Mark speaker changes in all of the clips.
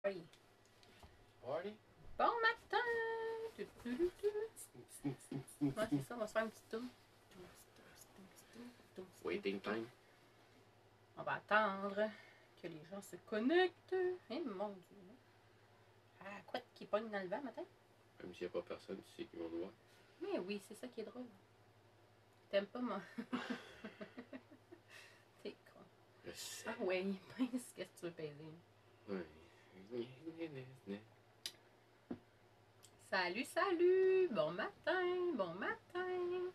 Speaker 1: Party.
Speaker 2: Party?
Speaker 1: Bon matin! Ouais, c'est ça, on va se faire un petit tour.
Speaker 2: Waiting time.
Speaker 1: On va attendre que les gens se connectent. Eh mon Dieu! Ah, quoi qui pogne dans le vent matin?
Speaker 2: Même s'il n'y a pas personne, tu sais qu'ils vont nous voir.
Speaker 1: Mais oui, c'est ça qui est drôle. T'aimes pas moi? T'es con.
Speaker 2: Je sais.
Speaker 1: Ah ouais, pince, qu'est-ce que tu veux peser?
Speaker 2: Ouais.
Speaker 1: Salut, salut! Bon matin, bon matin!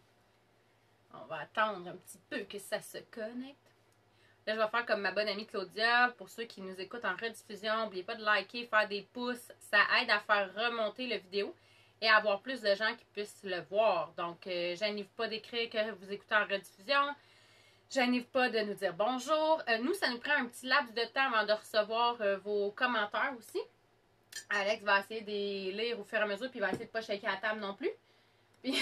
Speaker 1: On va attendre un petit peu que ça se connecte. Là, je vais faire comme ma bonne amie Claudia. Pour ceux qui nous écoutent en rediffusion, n'oubliez pas de liker, faire des pouces. Ça aide à faire remonter la vidéo et à avoir plus de gens qui puissent le voir. Donc, gênez-vous pas d'écrire que vous écoutez en rediffusion. Gênez-vous pas de nous dire bonjour. Nous, ça nous prend un petit laps de temps avant de recevoir vos commentaires aussi. Alex va essayer de les lire au fur et à mesure, puis il va essayer de pas shaker à la table non plus. Puis...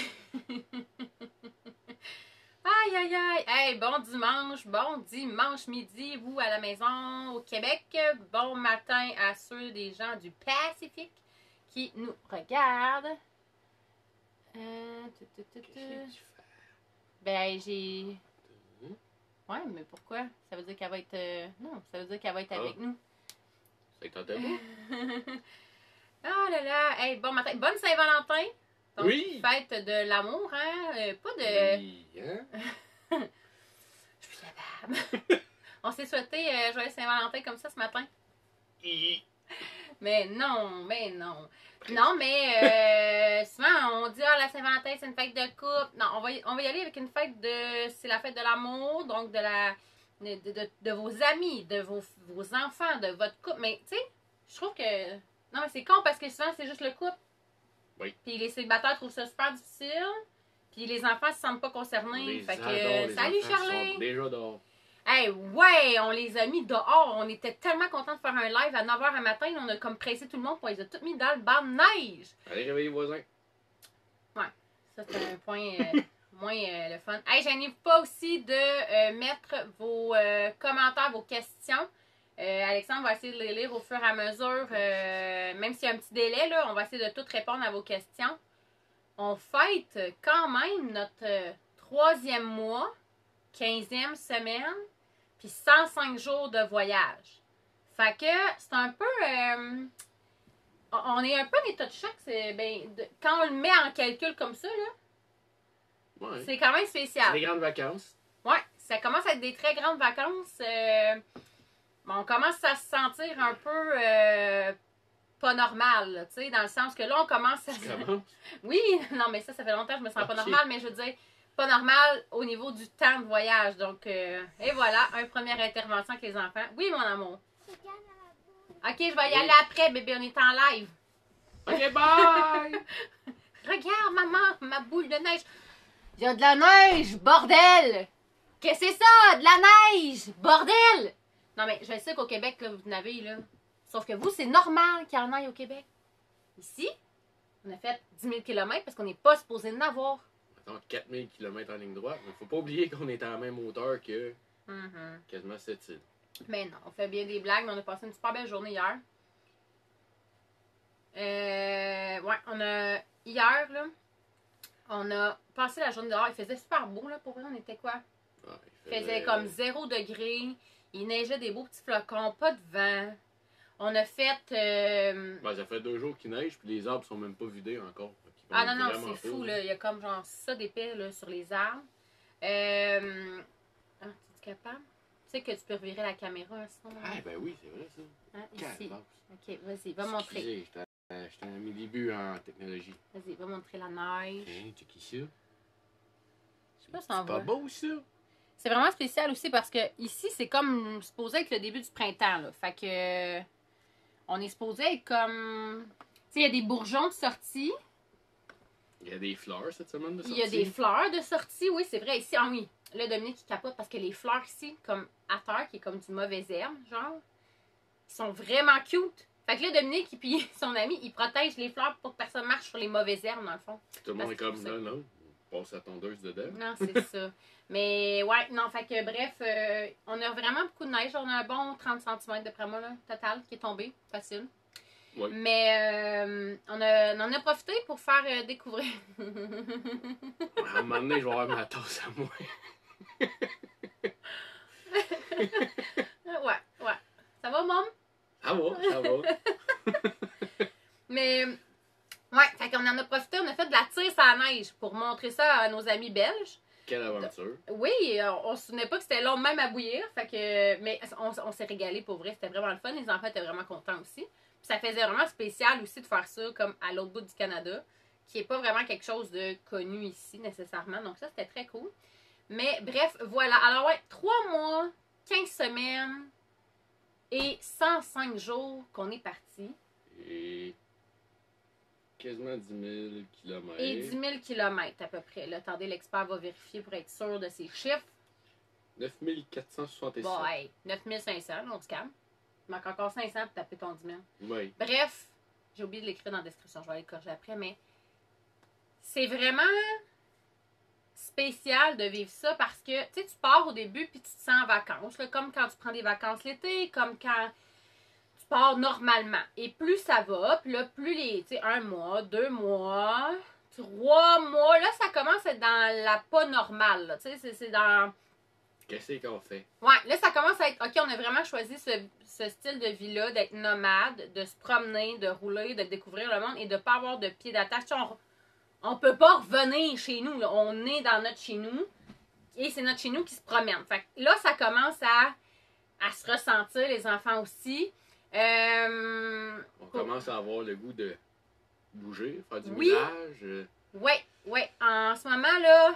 Speaker 1: aïe, aïe, aïe! Hey, bon dimanche midi, vous à la maison au Québec. Bon matin à ceux des gens du Pacifique qui nous regardent. Ben, j'ai... Ouais, mais pourquoi? Ça veut dire qu'elle va être... Non, ça veut dire qu'elle va être avec nous.
Speaker 2: C'est que t'entends pas?
Speaker 1: Oh là là! Hey, bon matin! Bonne Saint-Valentin! Donc,
Speaker 2: Oui!
Speaker 1: fête de l'amour, hein? Pas de...
Speaker 2: Oui, hein?
Speaker 1: Je suis capable. On s'est souhaité joyeux Saint-Valentin comme ça ce matin. Mais non, mais non. Non, mais souvent on dit la Saint-Valentin c'est une fête de couple. Non, on va y aller avec une fête de... C'est la fête de l'amour, donc de vos amis, de vos enfants, de votre couple. Mais tu sais, je trouve que... Non, mais c'est con parce que souvent c'est juste le couple.
Speaker 2: Oui.
Speaker 1: Puis les célibataires trouvent ça super difficile. Puis les enfants ne se sentent pas concernés. Fait que, salut Charlie!
Speaker 2: Déjà dehors.
Speaker 1: Hey, ouais, on les a mis dehors. On était tellement contents de faire un live à 9h à matin. On a comme pressé tout le monde pour les a tous mis dans le banc de neige.
Speaker 2: Allez réveiller les voisins.
Speaker 1: Ouais, ça c'est un point moins le fun. Hey, gênez-vous pas aussi de mettre vos commentaires, vos questions. Alexandre va essayer de les lire au fur et à mesure. Même s'il y a un petit délai, là, on va essayer de tout répondre à vos questions. On fête quand même notre 3e mois, 15e semaine, puis 105 jours de voyage. Fait que c'est un peu... on est un peu en état de choc. Quand on le met en calcul comme ça, là,
Speaker 2: Ouais.
Speaker 1: c'est quand même spécial.
Speaker 2: C'est des grandes vacances.
Speaker 1: Ouais, ça commence à être des très grandes vacances. On commence à se sentir un peu pas normal, tu sais, dans le sens que là, on commence à...
Speaker 2: Comment?
Speaker 1: Oui, non, mais ça fait longtemps que je me sens pas normal, mais je veux dire, pas normal au niveau du temps de voyage. Donc, et voilà, une première intervention avec les enfants. Oui, mon amour. Ok, je vais y aller après, bébé, on est en live.
Speaker 2: Ok, bye!
Speaker 1: Regarde, maman, ma boule de neige. Il y a de la neige, bordel! Qu'est-ce que c'est ça? De la neige, bordel! Non, mais je sais qu'au Québec, là, vous en avez, là. Sauf que vous, c'est normal qu'il y en ait au Québec. Ici, on a fait 10 000 km parce qu'on n'est pas supposé en avoir.
Speaker 2: Attends, 4000 km en ligne droite, mais faut pas oublier qu'on est à la même hauteur que quasiment cette île.
Speaker 1: Mais non, on fait bien des blagues, mais on a passé une super belle journée hier. Ouais, on a... Hier, là, on a passé la journée dehors. Il faisait super beau, là, pour vrai. On était quoi?
Speaker 2: Ah,
Speaker 1: Il faisait comme 0 degré. Il neigeait des beaux petits flocons, pas de vent. On a fait...
Speaker 2: Ben, ça fait 2 jours qu'il neige, puis les arbres sont même pas vidés encore.
Speaker 1: Ah non, non, c'est fou, là. Il y a comme genre ça d'épais, là, sur les arbres. Ah, t'es-tu capable? Tu sais que tu peux revirer la caméra à ce moment-là.
Speaker 2: Ah, ben oui, c'est vrai, ça.
Speaker 1: Hein, ici.
Speaker 2: Calasse.
Speaker 1: Ok, vas-y, va montrer.
Speaker 2: Excusez, j'étais à mes débuts en technologie.
Speaker 1: Vas-y, va montrer la neige.
Speaker 2: Hein, check ça.
Speaker 1: Je sais pas si on
Speaker 2: C'est pas
Speaker 1: voit.
Speaker 2: beau, ça?
Speaker 1: C'est vraiment spécial aussi parce que ici, c'est comme supposé être le début du printemps, là. Fait que... On est supposé être comme... Tu sais, il y a des bourgeons de sortie.
Speaker 2: Il y a des fleurs cette semaine de sortie.
Speaker 1: Il y a des fleurs de sortie, oui, c'est vrai. Ici, ah oui, là, Dominique, il capote parce que les fleurs ici, comme à terre, qui est comme du mauvais herbe, genre, ils sont vraiment cute. Fait que là, Dominique et puis son ami, ils protègent les fleurs pour que personne marche sur les mauvaises herbes, dans le fond.
Speaker 2: Tout le monde est
Speaker 1: Parce
Speaker 2: comme,
Speaker 1: que
Speaker 2: non, on passe la tondeuse dedans.
Speaker 1: Non, c'est ça. Mais ouais, non, fait que bref, on a vraiment beaucoup de neige. On a un bon 30 cm d'après moi, là, total, qui est tombé, facile.
Speaker 2: Oui.
Speaker 1: Mais on en a profité pour faire découvrir.
Speaker 2: À un moment donné, je vais avoir ma tasse à moi.
Speaker 1: Ouais. Ça va, Mom?
Speaker 2: Ça va.
Speaker 1: Mais, ouais, fait qu'on en a profité, on a fait de la tire à la neige pour montrer ça à nos amis belges.
Speaker 2: Quelle aventure.
Speaker 1: Oui, on se souvenait pas que c'était long même à bouillir, fait que, mais on s'est régalé pour vrai, c'était vraiment le fun, les enfants étaient vraiment contents aussi. Puis ça faisait vraiment spécial aussi de faire ça comme à l'autre bout du Canada, qui est pas vraiment quelque chose de connu ici nécessairement, donc ça c'était très cool. Mais bref, voilà, alors ouais, 3 mois, 15 semaines et 105 jours qu'on est parti.
Speaker 2: Et quasiment 10 000 km.
Speaker 1: Et 10 000 km à peu près. Là, attendez, l'expert va vérifier pour être sûr de ses chiffres.
Speaker 2: 9 467.
Speaker 1: Bon, hey, 9 500, on se calme. Il manque encore 500 pour taper ton 10 000.
Speaker 2: Oui.
Speaker 1: Bref, j'ai oublié de l'écrire dans la description, je vais aller le corriger après, mais c'est vraiment spécial de vivre ça parce que, tu sais, tu pars au début puis tu te sens en vacances, là, comme quand tu prends des vacances l'été, comme quand tu pars normalement. Et plus ça va, puis là, plus les, tu sais, 1 mois, 2 mois, 3 mois, là, ça commence à être dans la pas normale, tu sais, c'est dans...
Speaker 2: Qu'est-ce qu'on fait?
Speaker 1: Ouais, là, ça commence à être, OK, on a vraiment choisi ce style de vie-là, d'être nomade, de se promener, de rouler, de découvrir le monde et de ne pas avoir de pied d'attache. On peut pas revenir chez nous, là. On est dans notre chez nous et c'est notre chez nous qui se promène. Fait que là, ça commence à se ressentir, les enfants aussi.
Speaker 2: On commence à avoir le goût de bouger, faire du
Speaker 1: Oui.
Speaker 2: ménage.
Speaker 1: Ouais. En ce moment, là,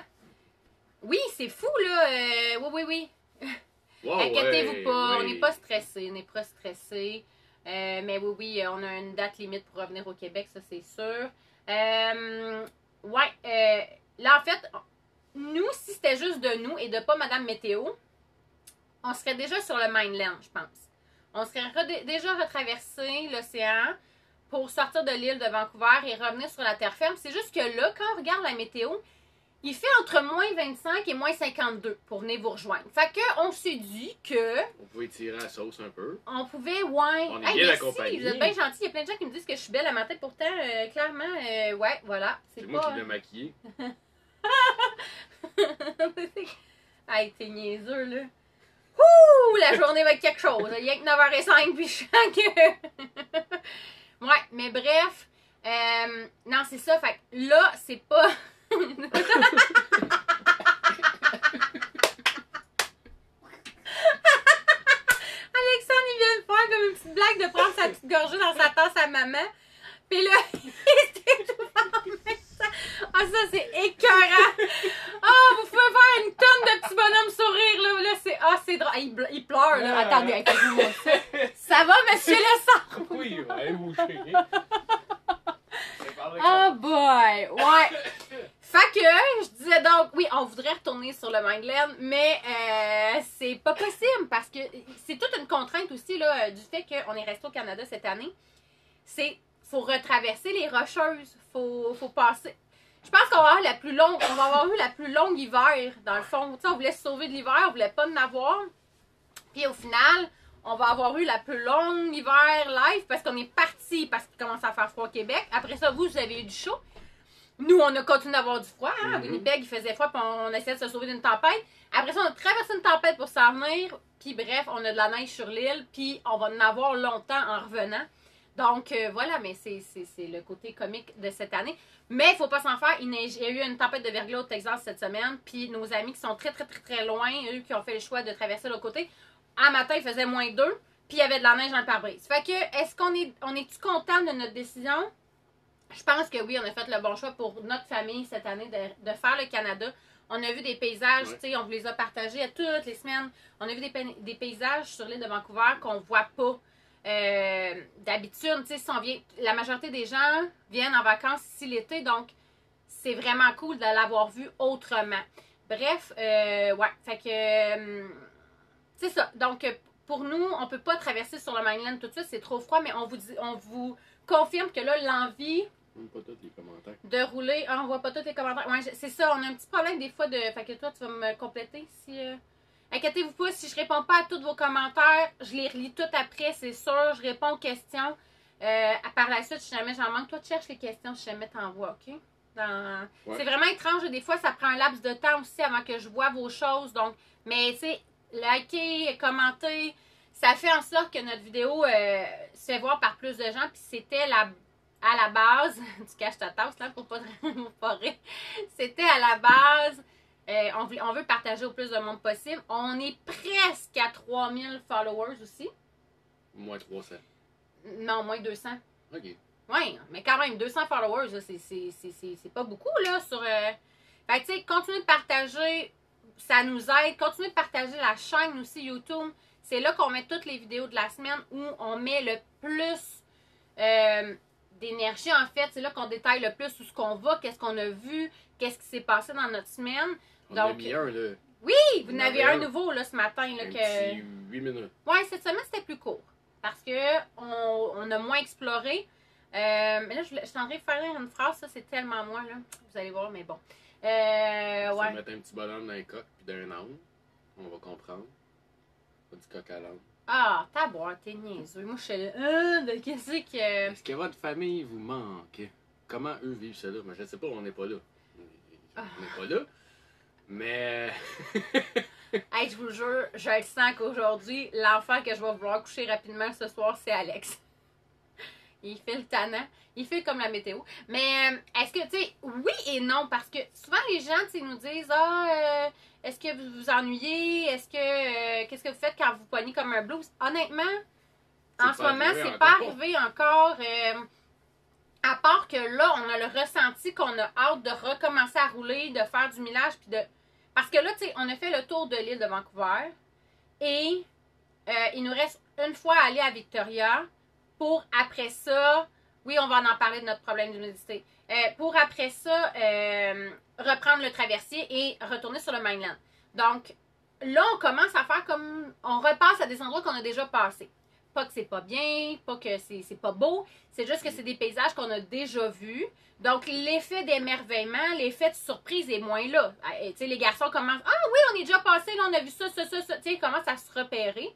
Speaker 1: oui, c'est fou, là. Oui.
Speaker 2: Wow,
Speaker 1: Inquiétez-vous pas,
Speaker 2: ouais.
Speaker 1: on n'est pas stressé, mais oui, on a une date limite pour revenir au Québec, ça c'est sûr. Là en fait, nous, si c'était juste de nous et de pas Madame Météo, on serait déjà sur le mainland, je pense. On serait déjà retraversé l'océan pour sortir de l'île de Vancouver et revenir sur la terre ferme. C'est juste que là, quand on regarde la météo, il fait entre moins 25 et moins 52 pour venir vous rejoindre. Fait que on s'est dit que...
Speaker 2: On pouvait tirer la sauce un peu.
Speaker 1: On pouvait, ouais.
Speaker 2: On est bien
Speaker 1: merci,
Speaker 2: accompagnés.
Speaker 1: vous êtes bien gentils. Il y a plein de gens qui me disent que je suis belle à ma tête. Pourtant, clairement, ouais, voilà.
Speaker 2: C'est
Speaker 1: pas...
Speaker 2: moi qui l'ai maquillée.
Speaker 1: Hey, t'es niaiseux, là. Ouh, la journée va être quelque chose. Il y a que 9h05, puis je sens que... Ouais, mais bref. Non, c'est ça. Fait que là, c'est pas... Alexandre, il vient de faire comme une petite blague de prendre sa petite gorgée dans sa tasse à maman. Puis là, il était tout en même temps. Ah, ça, c'est écœurant. Ah, vous pouvez faire une tonne de petits bonhommes sourire, là. Là, c'est... Ah, c'est drôle. Il pleure, là. Attendez, écoutez-moi ça. Ça va, monsieur Lessard?
Speaker 2: Oui, ouais, boucher.
Speaker 1: Oh boy! Ouais! Fait que, je disais donc, oui, on voudrait retourner sur le Mainland, mais c'est pas possible parce que c'est toute une contrainte aussi là, du fait qu'on est resté au Canada cette année. Faut retraverser les Rocheuses, faut passer. Je pense qu'on va avoir on va avoir eu la plus longue hiver, dans le fond. Tu sais, on voulait se sauver de l'hiver, on voulait pas en avoir. Puis au final, on va avoir eu la plus longue hiver live parce qu'on est parti parce qu'il commence à faire froid au Québec. Après ça, vous avez eu du chaud. Nous, on a continué d'avoir du froid. Hein? À Winnipeg, il faisait froid, puis on essayait de se sauver d'une tempête. Après ça, on a traversé une tempête pour s'en venir. Puis bref, on a de la neige sur l'île, puis on va en avoir longtemps en revenant. Donc voilà, mais c'est le côté comique de cette année. Mais il faut pas s'en faire. Il y a eu une tempête de verglas au Texas cette semaine. Puis nos amis qui sont très, très, très, très loin, eux qui ont fait le choix de traverser l'autre côté, à matin, il faisait moins 2, puis il y avait de la neige dans le pare-brise. Fait que, on est-tu content de notre décision? Je pense que oui, on a fait le bon choix pour notre famille cette année de faire le Canada. On a vu des paysages, tu sais, on vous les a partagés à toutes les semaines. On a vu des paysages sur l'île de Vancouver qu'on voit pas d'habitude. Tu sais, la majorité des gens viennent en vacances ici l'été, donc c'est vraiment cool de l'avoir vu autrement. Bref, ouais, fait que c'est ça. Donc, pour nous, on peut pas traverser sur le mainland tout de suite, c'est trop froid, mais on vous confirme que là, l'envie
Speaker 2: pas tous les commentaires.
Speaker 1: de rouler... Ah, on voit pas tous les commentaires. Ouais, c'est ça, on a un petit problème des fois de... Fait que toi, tu vas me compléter si... Inquiétez-vous pas, si je réponds pas à tous vos commentaires, je les relis tout après, c'est sûr. Je réponds aux questions. Par la suite, si jamais j'en manque, toi, tu cherches les questions, si jamais t'envoies, OK?
Speaker 2: Ouais.
Speaker 1: C'est vraiment étrange. Des fois, ça prend un laps de temps aussi avant que je vois vos choses. Donc, mais tu sais, liker, commenter, ça fait en sorte que notre vidéo se fait voir par plus de gens. Puis c'était à la base, tu caches ta tasse là pour pas rire. C'était à la base, on veut partager au plus de monde possible. On est presque à 3000 followers aussi.
Speaker 2: Moins 300.
Speaker 1: Non, moins 200.
Speaker 2: OK.
Speaker 1: Oui, mais quand même, 200 followers, là, c'est pas beaucoup, là, sur... Fait que, tu sais, continuez de partager, ça nous aide. Continuez de partager la chaîne aussi, YouTube. C'est là qu'on met toutes les vidéos de la semaine où on met le plus d'énergie, en fait. C'est là qu'on détaille le plus où ce qu'on va, qu'est-ce qu'on a vu, qu'est-ce qui s'est passé dans notre semaine.
Speaker 2: On a mis un, là.
Speaker 1: Oui, vous en avez un nouveau, là, ce matin, là,
Speaker 2: un
Speaker 1: que...
Speaker 2: petit 8 minutes.
Speaker 1: Oui, cette semaine, c'était plus court. Parce que on a moins exploré. Mais là, je suis en train de faire une phrase, ça, c'est tellement moi, là. Vous allez voir, mais bon.
Speaker 2: On va
Speaker 1: Ouais.
Speaker 2: mettre un petit bonhomme dans un coq puis d'un âne. On va comprendre. Pas du coq à l'âne.
Speaker 1: Ah, t'as boire, t'es niaiseux. Moi, je suis là, de qu'est-ce que...
Speaker 2: Est-ce que votre famille vous manque? Comment eux vivent ça là? Mais je sais pas, on n'est pas là. On n'est pas là. Mais.
Speaker 1: Hey, je vous jure, je le sens qu'aujourd'hui, l'enfant que je vais vouloir coucher rapidement ce soir, c'est Alex. Il fait le tannant. Il fait comme la météo. Mais est-ce que, tu sais, oui et non, parce que souvent les gens, tu sais, nous disent, est-ce que vous vous ennuyez? Est-ce que, qu'est-ce que vous faites quand vous poignez comme un blues? Honnêtement, en ce moment, c'est pas arrivé encore. À part que là, on a le ressenti qu'on a hâte de recommencer à rouler, de faire du millage, puis de... Parce que là, tu sais, on a fait le tour de l'île de Vancouver et il nous reste une fois à aller à Victoria pour après ça, oui, on va en parler de notre problème d'humidité, pour après ça, reprendre le traversier et retourner sur le mainland. Donc, là, on commence à faire comme... On repasse à des endroits qu'on a déjà passés. Pas que c'est pas bien, pas que c'est pas beau, c'est juste que c'est des paysages qu'on a déjà vus. Donc, l'effet d'émerveillement, l'effet de surprise est moins là. Tu sais, les garçons commencent, ah oui, on est déjà passé, là, on a vu ça. Tu sais, ils commencent à se repérer.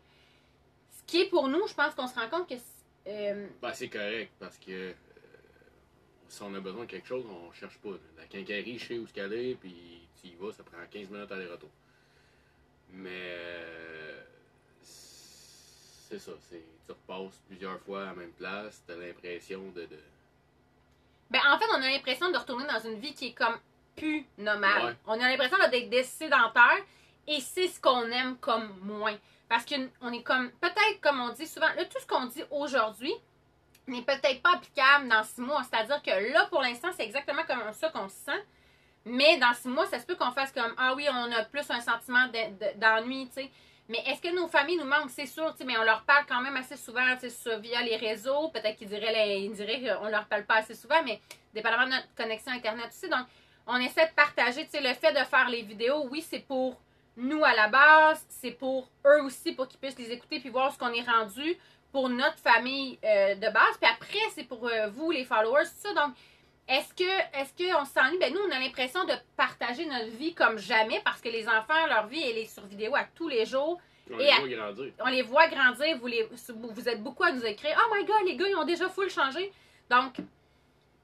Speaker 1: Ce qui est pour nous, je pense qu'on se rend compte que...
Speaker 2: Ben, c'est correct, parce que si on a besoin de quelque chose, on cherche pas. La quincaillerie, je sais où ce qu'elle est, puis tu y vas, ça prend 15 minutes aller-retour. Mais c'est ça, tu repasses plusieurs fois à la même place, t'as l'impression de...
Speaker 1: Ben, en fait, on a l'impression de retourner dans une vie qui est comme plus normale.
Speaker 2: Ouais.
Speaker 1: On a l'impression d'être sédentaire et c'est ce qu'on aime comme moins. Parce qu'on est comme, peut-être comme on dit souvent, là, tout ce qu'on dit aujourd'hui n'est peut-être pas applicable dans 6 mois. C'est-à-dire que là, pour l'instant, c'est exactement comme ça qu'on se sent. Mais dans 6 mois, ça se peut qu'on fasse comme, ah oui, on a plus un sentiment d'ennui, tu sais. Mais est-ce que nos familles nous manquent? C'est sûr, mais on leur parle quand même assez souvent via les réseaux. Peut-être qu'ils diraient qu'on leur parle pas assez souvent, mais dépendamment de notre connexion Internet aussi. Donc, on essaie de partager le fait de faire les vidéos. Oui, c'est pour nous à la base, c'est pour eux aussi, pour qu'ils puissent les écouter puis voir ce qu'on est rendu pour notre famille de base. Puis après, c'est pour vous, les followers, tout ça. Donc, est-ce qu'on s'ennuie? Ben nous, on a l'impression de partager notre vie comme jamais parce que les enfants, leur vie, elle est sur vidéo à tous les jours.
Speaker 2: On les voit grandir.
Speaker 1: On les voit grandir. Vous êtes beaucoup à nous écrire. Oh my God, les gars, ils ont déjà full changé. Donc,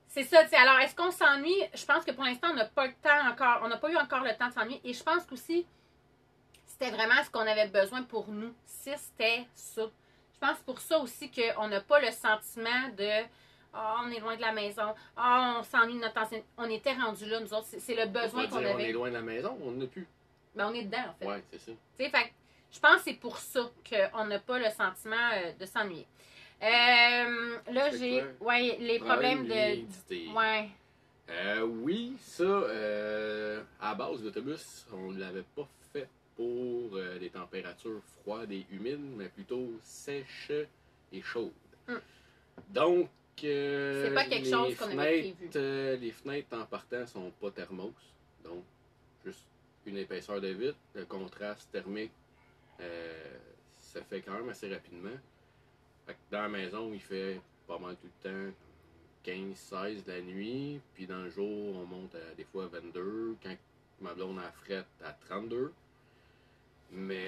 Speaker 1: c'est ça. T'sais. Alors, est-ce qu'on s'ennuie? Je pense que pour l'instant, on n'a pas le temps encore. On n'a pas eu encore le temps de s'ennuyer. Et je pense qu'aussi, c'était vraiment ce qu'on avait besoin pour nous. Si c'était ça. Je pense pour ça aussi qu'on n'a pas le sentiment de... Ah, on est loin de la maison. Ah, on s'ennuie de notre ancienne. On était rendu là, nous autres. C'est le besoin qu'on avait.
Speaker 2: On est loin de la maison, on n'a plus.
Speaker 1: Ben, on est dedans, en fait.
Speaker 2: Ouais, c'est ça.
Speaker 1: Tu sais, fait je pense que c'est pour ça qu'on n'a pas le sentiment de s'ennuyer. Là, j'ai. Ouais, les problèmes de. Ouais.
Speaker 2: Oui, ça, à la base, l'autobus, on ne l'avait pas fait pour des températures froides et humides, mais plutôt sèches et chaudes. Donc,
Speaker 1: c'est pas quelque chose qu'on avait prévu.
Speaker 2: Les fenêtres en partant sont pas thermos, donc juste une épaisseur de vitre. Le contraste thermique, ça fait quand même assez rapidement. Fait que dans la maison, il fait pas mal tout le temps 15-16 la nuit, puis dans le jour, on monte à des fois 22, quand ma blonde a frette à 32. Mais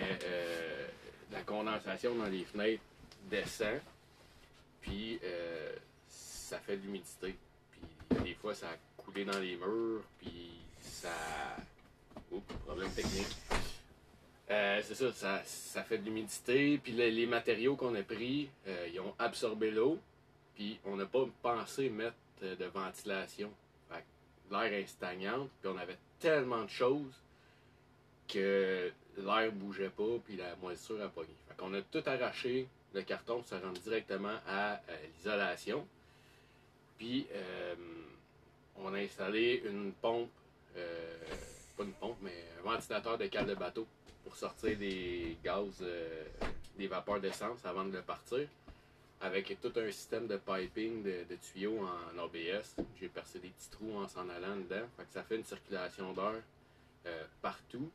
Speaker 2: la condensation dans les fenêtres descend. puis ça fait de l'humidité. Puis des fois, ça a coulé dans les murs, puis ça... Oups, problème technique. C'est ça fait de l'humidité, puis les matériaux qu'on a pris, ils ont absorbé l'eau, puis on n'a pas pensé mettre de ventilation. Fait que l'air est stagnant, puis on avait tellement de choses que l'air bougeait pas, puis la moisissure a pogné. Fait qu'on a tout arraché, le carton, ça rentre directement à l'isolation. Puis on a installé une pompe, pas une pompe, mais un ventilateur de cale de bateau pour sortir des gaz, des vapeurs d'essence avant de le partir. Avec tout un système de piping, de tuyaux en ABS. J'ai percé des petits trous en s'en allant dedans. Fait que ça fait une circulation d'air partout.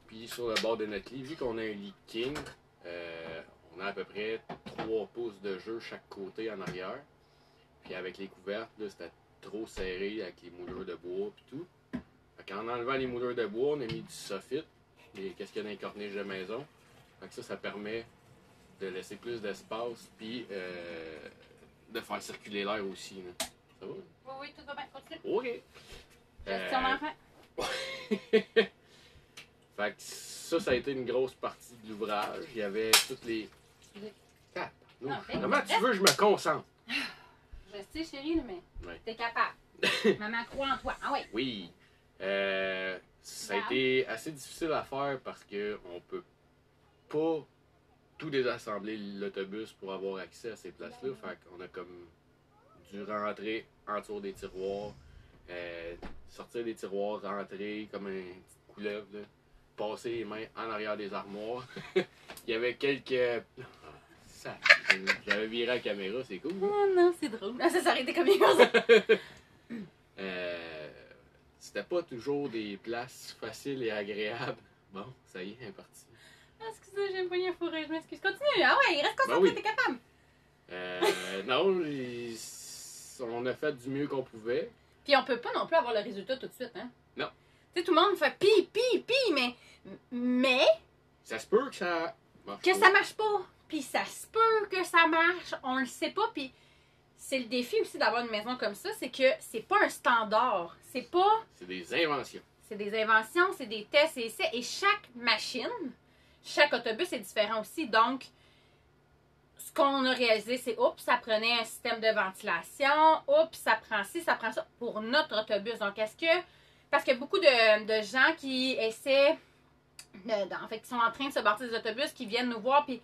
Speaker 2: Puis sur le bord de notre lit, vu qu'on a un lit king, on a à peu près 3 pouces de jeu chaque côté en arrière. Puis avec les couvertes, là, c'était trop serré avec les moulures de bois et tout. Fait qu'en enlevant les moulures de bois, on a mis du soffit. Qu'est-ce qu'il y a dans les corniches de maison. Fait que ça permet de laisser plus d'espace puis de faire circuler l'air aussi. Là. Ça va?
Speaker 1: Oui, oui, tout va bien. Continue.
Speaker 2: OK.
Speaker 1: Gestion d'enfant.
Speaker 2: Fait que ça a été une grosse partie de l'ouvrage. Il y avait toutes les... Ah, non. Comment tu veux que je me concentre?
Speaker 1: Je sais, chérie, mais
Speaker 2: Ouais.
Speaker 1: t'es capable. Maman croit en toi. Ah ouais.
Speaker 2: Oui. Ça a été assez difficile à faire parce qu'on peut pas tout désassembler l'autobus pour avoir accès à ces places-là. Fait qu'on a comme dû rentrer en dessous des tiroirs, sortir des tiroirs, rentrer comme une petite couleuvre, là, passer les mains en arrière des armoires. Il y avait quelques... Ça, j'avais viré la caméra, c'est cool.
Speaker 1: Oh non, c'est drôle. Ah, ça s'arrêtait comme une chose.
Speaker 2: C'était pas toujours des places faciles et agréables. Bon, ça y est, elle est partie.
Speaker 1: Ah, excusez, j'ai un poignet à fourrer, je m'excuse. Continue. Ah ouais, reste concentré,
Speaker 2: oui.
Speaker 1: t'es capable.
Speaker 2: Non, on a fait du mieux qu'on pouvait.
Speaker 1: Puis on peut pas non plus avoir le résultat tout de suite, hein?
Speaker 2: Non.
Speaker 1: Tu sais, tout le monde fait pis, mais
Speaker 2: Ça se peut que ça marche
Speaker 1: que
Speaker 2: pas.
Speaker 1: ça marche pas. Puis ça se peut que ça marche, on le sait pas. Puis c'est le défi aussi d'avoir une maison comme ça, c'est que c'est pas un standard. C'est pas...
Speaker 2: C'est des inventions.
Speaker 1: C'est des inventions, c'est des tests et essais. Et chaque machine, chaque autobus est différent aussi. Donc, ce qu'on a réalisé, c'est oups, ça prenait un système de ventilation. Oups, ça prend ci, ça prend ça pour notre autobus. Donc, est-ce que... Parce qu'il y a beaucoup de gens qui essaient... en fait, qui sont en train de se bâtir des autobus, qui viennent nous voir, puis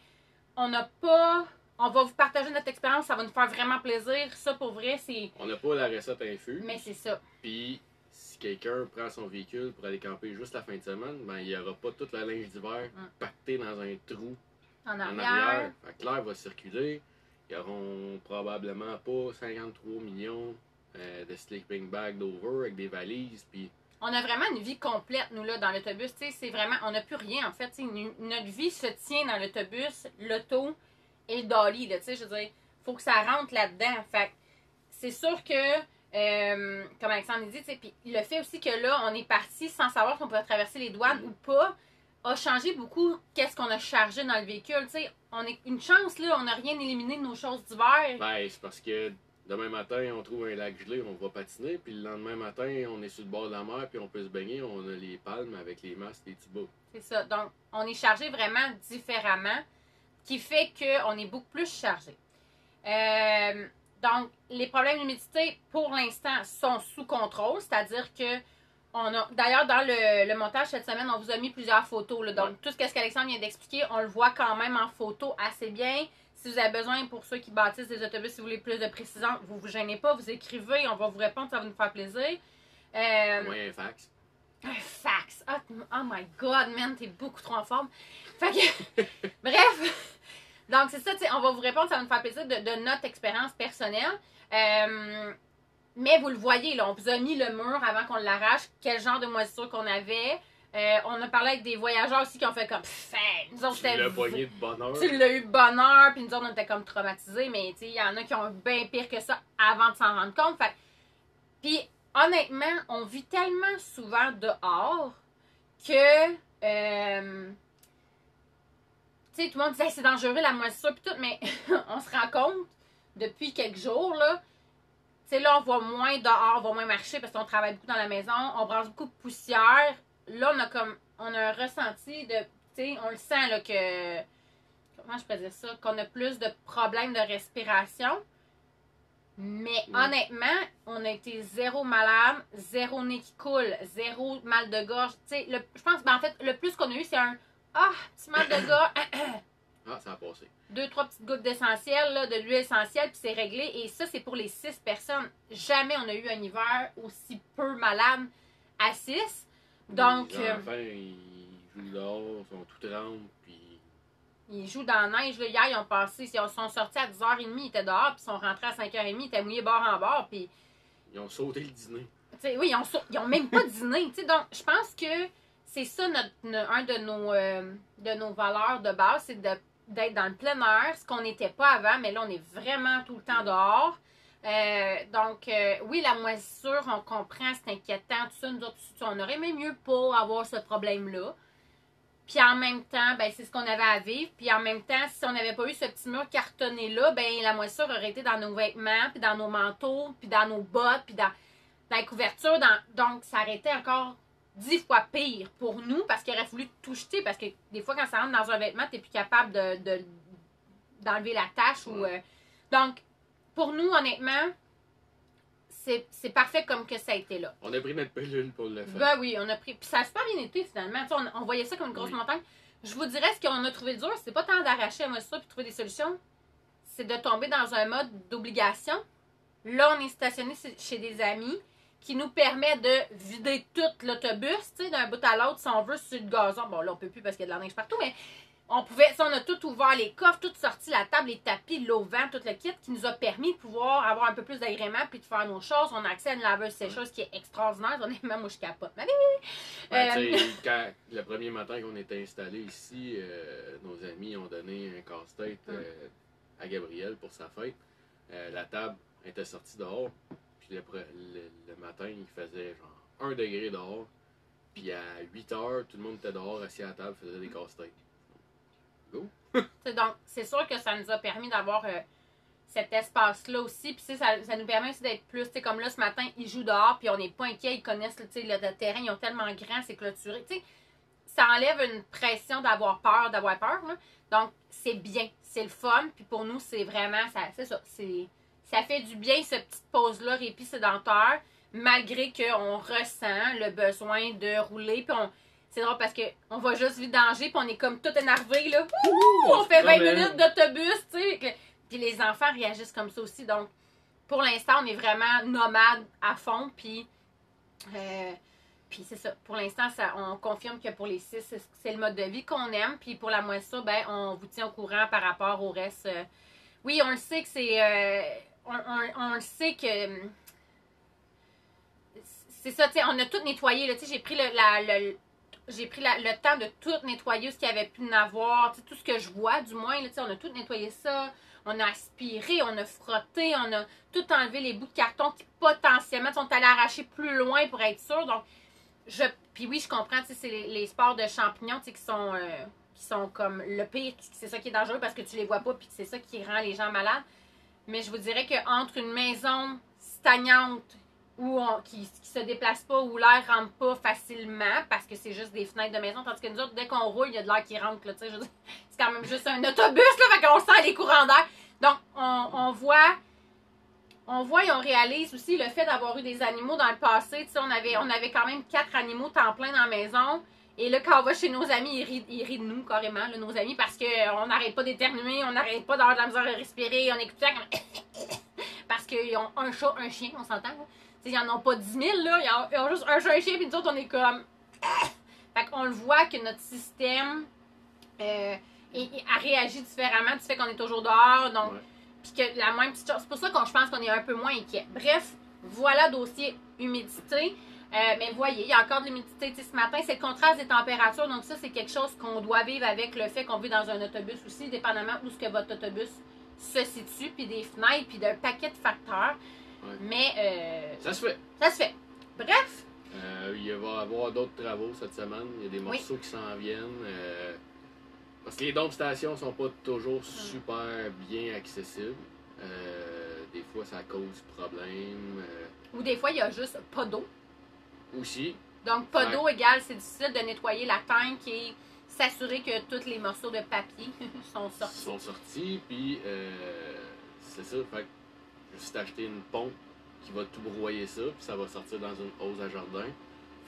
Speaker 1: on n'a pas... On va vous partager notre expérience, ça va nous faire vraiment plaisir. Ça, pour vrai, c'est...
Speaker 2: On n'a pas la recette infuse.
Speaker 1: Mais c'est ça.
Speaker 2: Puis, si quelqu'un prend son véhicule pour aller camper juste la fin de semaine, ben, il n'y aura pas toute la linge d'hiver pactée dans un trou
Speaker 1: En
Speaker 2: en
Speaker 1: arrière.
Speaker 2: arrière. Fait que l'air va circuler. Ils n'auront probablement pas 53 millions de sleeping bags d'over avec des valises. Puis,
Speaker 1: On a vraiment une vie complète, nous, là, dans l'autobus. Tu sais, c'est vraiment... On n'a plus rien, en fait. Tu sais, notre vie se tient dans l'autobus, l'auto et le dolly, là. Tu sais, je veux dire, faut que ça rentre là-dedans. Fait que c'est sûr que, comme Alexandre dit, tu sais, puis le fait aussi que là, on est parti sans savoir si on pouvait traverser les douanes ou pas, a changé beaucoup qu'est-ce qu'on a chargé dans le véhicule. Tu sais, on est une chance, là, on n'a rien éliminé de nos choses d'hiver.
Speaker 2: ben, c'est parce que demain matin, on trouve un lac gelé, on va patiner. Puis le lendemain matin, on est sur le bord de la mer, puis on peut se baigner. On a les palmes avec les masques, les tubas.
Speaker 1: C'est ça. Donc, on est chargé vraiment différemment, qui fait qu'on est beaucoup plus chargé. Donc, les problèmes d'humidité, pour l'instant, sont sous contrôle, c'est-à-dire que on a, d'ailleurs, dans le montage cette semaine, on vous a mis plusieurs photos. Là. Donc, tout ce qu'Alexandre vient d'expliquer, on le voit quand même en photo assez bien. Si vous avez besoin, pour ceux qui bâtissent des autobus, si vous voulez plus de précision, vous vous gênez pas, vous écrivez, on va vous répondre, ça va nous faire plaisir.
Speaker 2: Ouais, un fax.
Speaker 1: Un fax. Oh my god, man, t'es beaucoup trop en forme. Fait que, bref. Donc, c'est ça, tu sais, on va vous répondre, ça va nous faire plaisir de notre expérience personnelle. Mais vous le voyez, là, on vous a mis le mur avant qu'on l'arrache, quel genre de moisissure qu'on avait. On a parlé avec des voyageurs aussi qui ont fait comme, nous autres,
Speaker 2: Tu l'as poigné de bonheur.
Speaker 1: Tu l'as eu de bonheur, puis nous autres, on était comme traumatisés, mais tu sais, il y en a qui ont bien pire que ça avant de s'en rendre compte. Fait puis, honnêtement, on vit tellement souvent dehors que, tu sais, tout le monde disait c'est dangereux la moisissure, puis tout, mais on se rend compte depuis quelques jours, là, tu sais, là, on va moins dehors, on va moins marcher parce qu'on travaille beaucoup dans la maison, on brasse beaucoup de poussière. Là, on a un ressenti de, tu sais, on le sent, là, que, comment je peux dire ça, qu'on a plus de problèmes de respiration. Mais honnêtement, on a été zéro malade, zéro nez qui coule, zéro mal de gorge. Tu sais, je pense, en fait, le plus qu'on a eu, c'est un petit mal de gorge.
Speaker 2: Ça a passé.
Speaker 1: 2-3 petites gouttes d'essentiel, là, de l'huile essentielle, puis c'est réglé. Et ça, c'est pour les 6 personnes. Jamais on a eu un hiver aussi peu malade à 6. Donc.
Speaker 2: Les enfants, ils jouent dehors, sont tout trempes, puis.
Speaker 1: Ils jouent dans la neige. Là. Hier, ils ont passé. Ils sont sortis à 10h30, ils étaient dehors, puis ils sont rentrés à 5h30, ils étaient mouillés bord en bord, puis.
Speaker 2: Ils ont sauté le dîner.
Speaker 1: Oui, ils ont même pas dîné. Donc, je pense que c'est ça un de nos valeurs de base, c'est d'être dans le plein air, ce qu'on n'était pas avant, mais là, on est vraiment tout le temps dehors. Donc, oui, la moisissure, on comprend, c'est inquiétant, tout ça. Nous autres, on aurait même mieux pas avoir ce problème-là. Puis en même temps, ben c'est ce qu'on avait à vivre. Puis en même temps, si on n'avait pas eu ce petit mur cartonné-là, ben la moisissure aurait été dans nos vêtements, puis dans nos manteaux, puis dans nos bottes, puis dans la couverture. Donc, ça aurait été encore 10 fois pire pour nous parce qu'il aurait fallu tout jeter. Parce que des fois, quand ça rentre dans un vêtement, tu n'es plus capable d'enlever la tache. Donc, pour nous, honnêtement, c'est parfait comme que ça a été là.
Speaker 2: On a pris notre pilule pour le faire.
Speaker 1: Ben oui, on a pris. Puis ça a super bien été finalement. On voyait ça comme une grosse montagne. Je vous dirais ce qu'on a trouvé dur, c'est pas tant d'arracher à moi ça puis trouver des solutions. C'est de tomber dans un mode d'obligation. Là, on est stationné chez des amis qui nous permet de vider tout l'autobus, tu sais, d'un bout à l'autre, si on veut, sur le gazon. Bon, là, on peut plus parce qu'il y a de la neige partout, mais on a tout ouvert, les coffres, tout sorti, la table, les tapis, l'auvent, tout le kit, qui nous a permis de pouvoir avoir un peu plus d'agrément puis de faire nos choses. On a accès à une laveuse sécheuse qui est extraordinaire. Honnêtement, moi, je capote.
Speaker 2: Quand le premier matin qu'on était installé ici, nos amis ont donné un casse-tête à Gabriel pour sa fête. La table était sortie dehors. Puis le matin, il faisait genre 1 degré dehors. Puis à 8 heures, tout le monde était dehors, assis à la table, faisait des casse-têtes.
Speaker 1: Donc, c'est sûr que ça nous a permis d'avoir cet espace-là aussi. Puis ça nous permet aussi d'être plus, tu sais, comme là, ce matin, ils jouent dehors, puis on n'est pas inquiets, ils connaissent le terrain, ils ont tellement grand, c'est clôturé. Tu sais, ça enlève une pression d'avoir peur. Là. Donc, c'est bien, c'est le fun. Puis pour nous, c'est vraiment, c'est ça, ça fait du bien, cette petite pause-là, répit sédentaire, malgré qu'on ressent le besoin de rouler, puis c'est drôle parce qu'on va juste vidanger, puis on est comme tout énervé, là. On fait 20 minutes d'autobus, tu sais. Puis les enfants réagissent comme ça aussi. Donc, pour l'instant, on est vraiment nomades à fond. Puis c'est ça. Pour l'instant, on confirme que pour les 6, c'est le mode de vie qu'on aime. Puis pour la moisissure, ben, on vous tient au courant par rapport au reste. Oui, on le sait que c'est... on le sait que... C'est ça, tu sais, on a tout nettoyé, là. Tu sais, j'ai pris le temps de tout nettoyer, ce qu'il y avait pu en avoir, tout ce que je vois, du moins. Là, on a tout nettoyé ça, on a aspiré, on a frotté, on a tout enlevé les bouts de carton qui potentiellement sont allés arracher plus loin pour être sûr. Donc, puis oui, je comprends, c'est les spores de champignons qui sont comme le pire, c'est ça qui est dangereux parce que tu les vois pas, puis c'est ça qui rend les gens malades. Mais je vous dirais qu'entre une maison stagnante, qui se déplace pas, où l'air rentre pas facilement, parce que c'est juste des fenêtres de maison, tandis que nous autres, dès qu'on roule, il y a de l'air qui rentre, là, tu sais, c'est quand même juste un autobus, là, fait qu'on sent les courants d'air. Donc, on voit et on réalise aussi le fait d'avoir eu des animaux dans le passé, tu sais, on avait quand même 4 animaux temps plein dans la maison, et là, quand on va chez nos amis, ils rient de nous, carrément, là, nos amis, parce qu'on n'arrête pas d'éternuer, on n'arrête pas d'avoir de la misère à respirer, on écoute ça comme... parce qu'ils ont un chat, un chien, on s'entend, là. Ils n'en ont pas 10 000, là. Ils ont juste un chat et un chien, puis nous autres, on est comme... Fait qu'on le voit que notre système a réagi différemment du fait qu'on est toujours dehors. Donc, puis que la même petite chose. C'est pour ça je pense qu'on est un peu moins inquiet. Bref, voilà dossier humidité. Mais voyez, il y a encore de l'humidité. Ce matin, c'est le contraste des températures. Donc, ça, c'est quelque chose qu'on doit vivre avec le fait qu'on vit dans un autobus aussi, dépendamment où ce que votre autobus se situe, puis des fenêtres, puis d'un paquet de facteurs.
Speaker 2: Ouais.
Speaker 1: Mais
Speaker 2: ça se fait.
Speaker 1: Ça se fait. Bref.
Speaker 2: Il va y avoir d'autres travaux cette semaine. Il y a des morceaux qui s'en viennent. Parce que les dômes stations sont pas toujours super bien accessibles. Des fois, ça cause problème.
Speaker 1: Ou des fois, il y a juste pas d'eau.
Speaker 2: Aussi.
Speaker 1: Donc, pas d'eau égale, c'est difficile de nettoyer la tank et s'assurer que tous les morceaux de papier sont sortis.
Speaker 2: Sont sortis, puis c'est ça. Fait que j'ai juste acheté une pompe qui va tout broyer ça, puis ça va sortir dans une hose à jardin.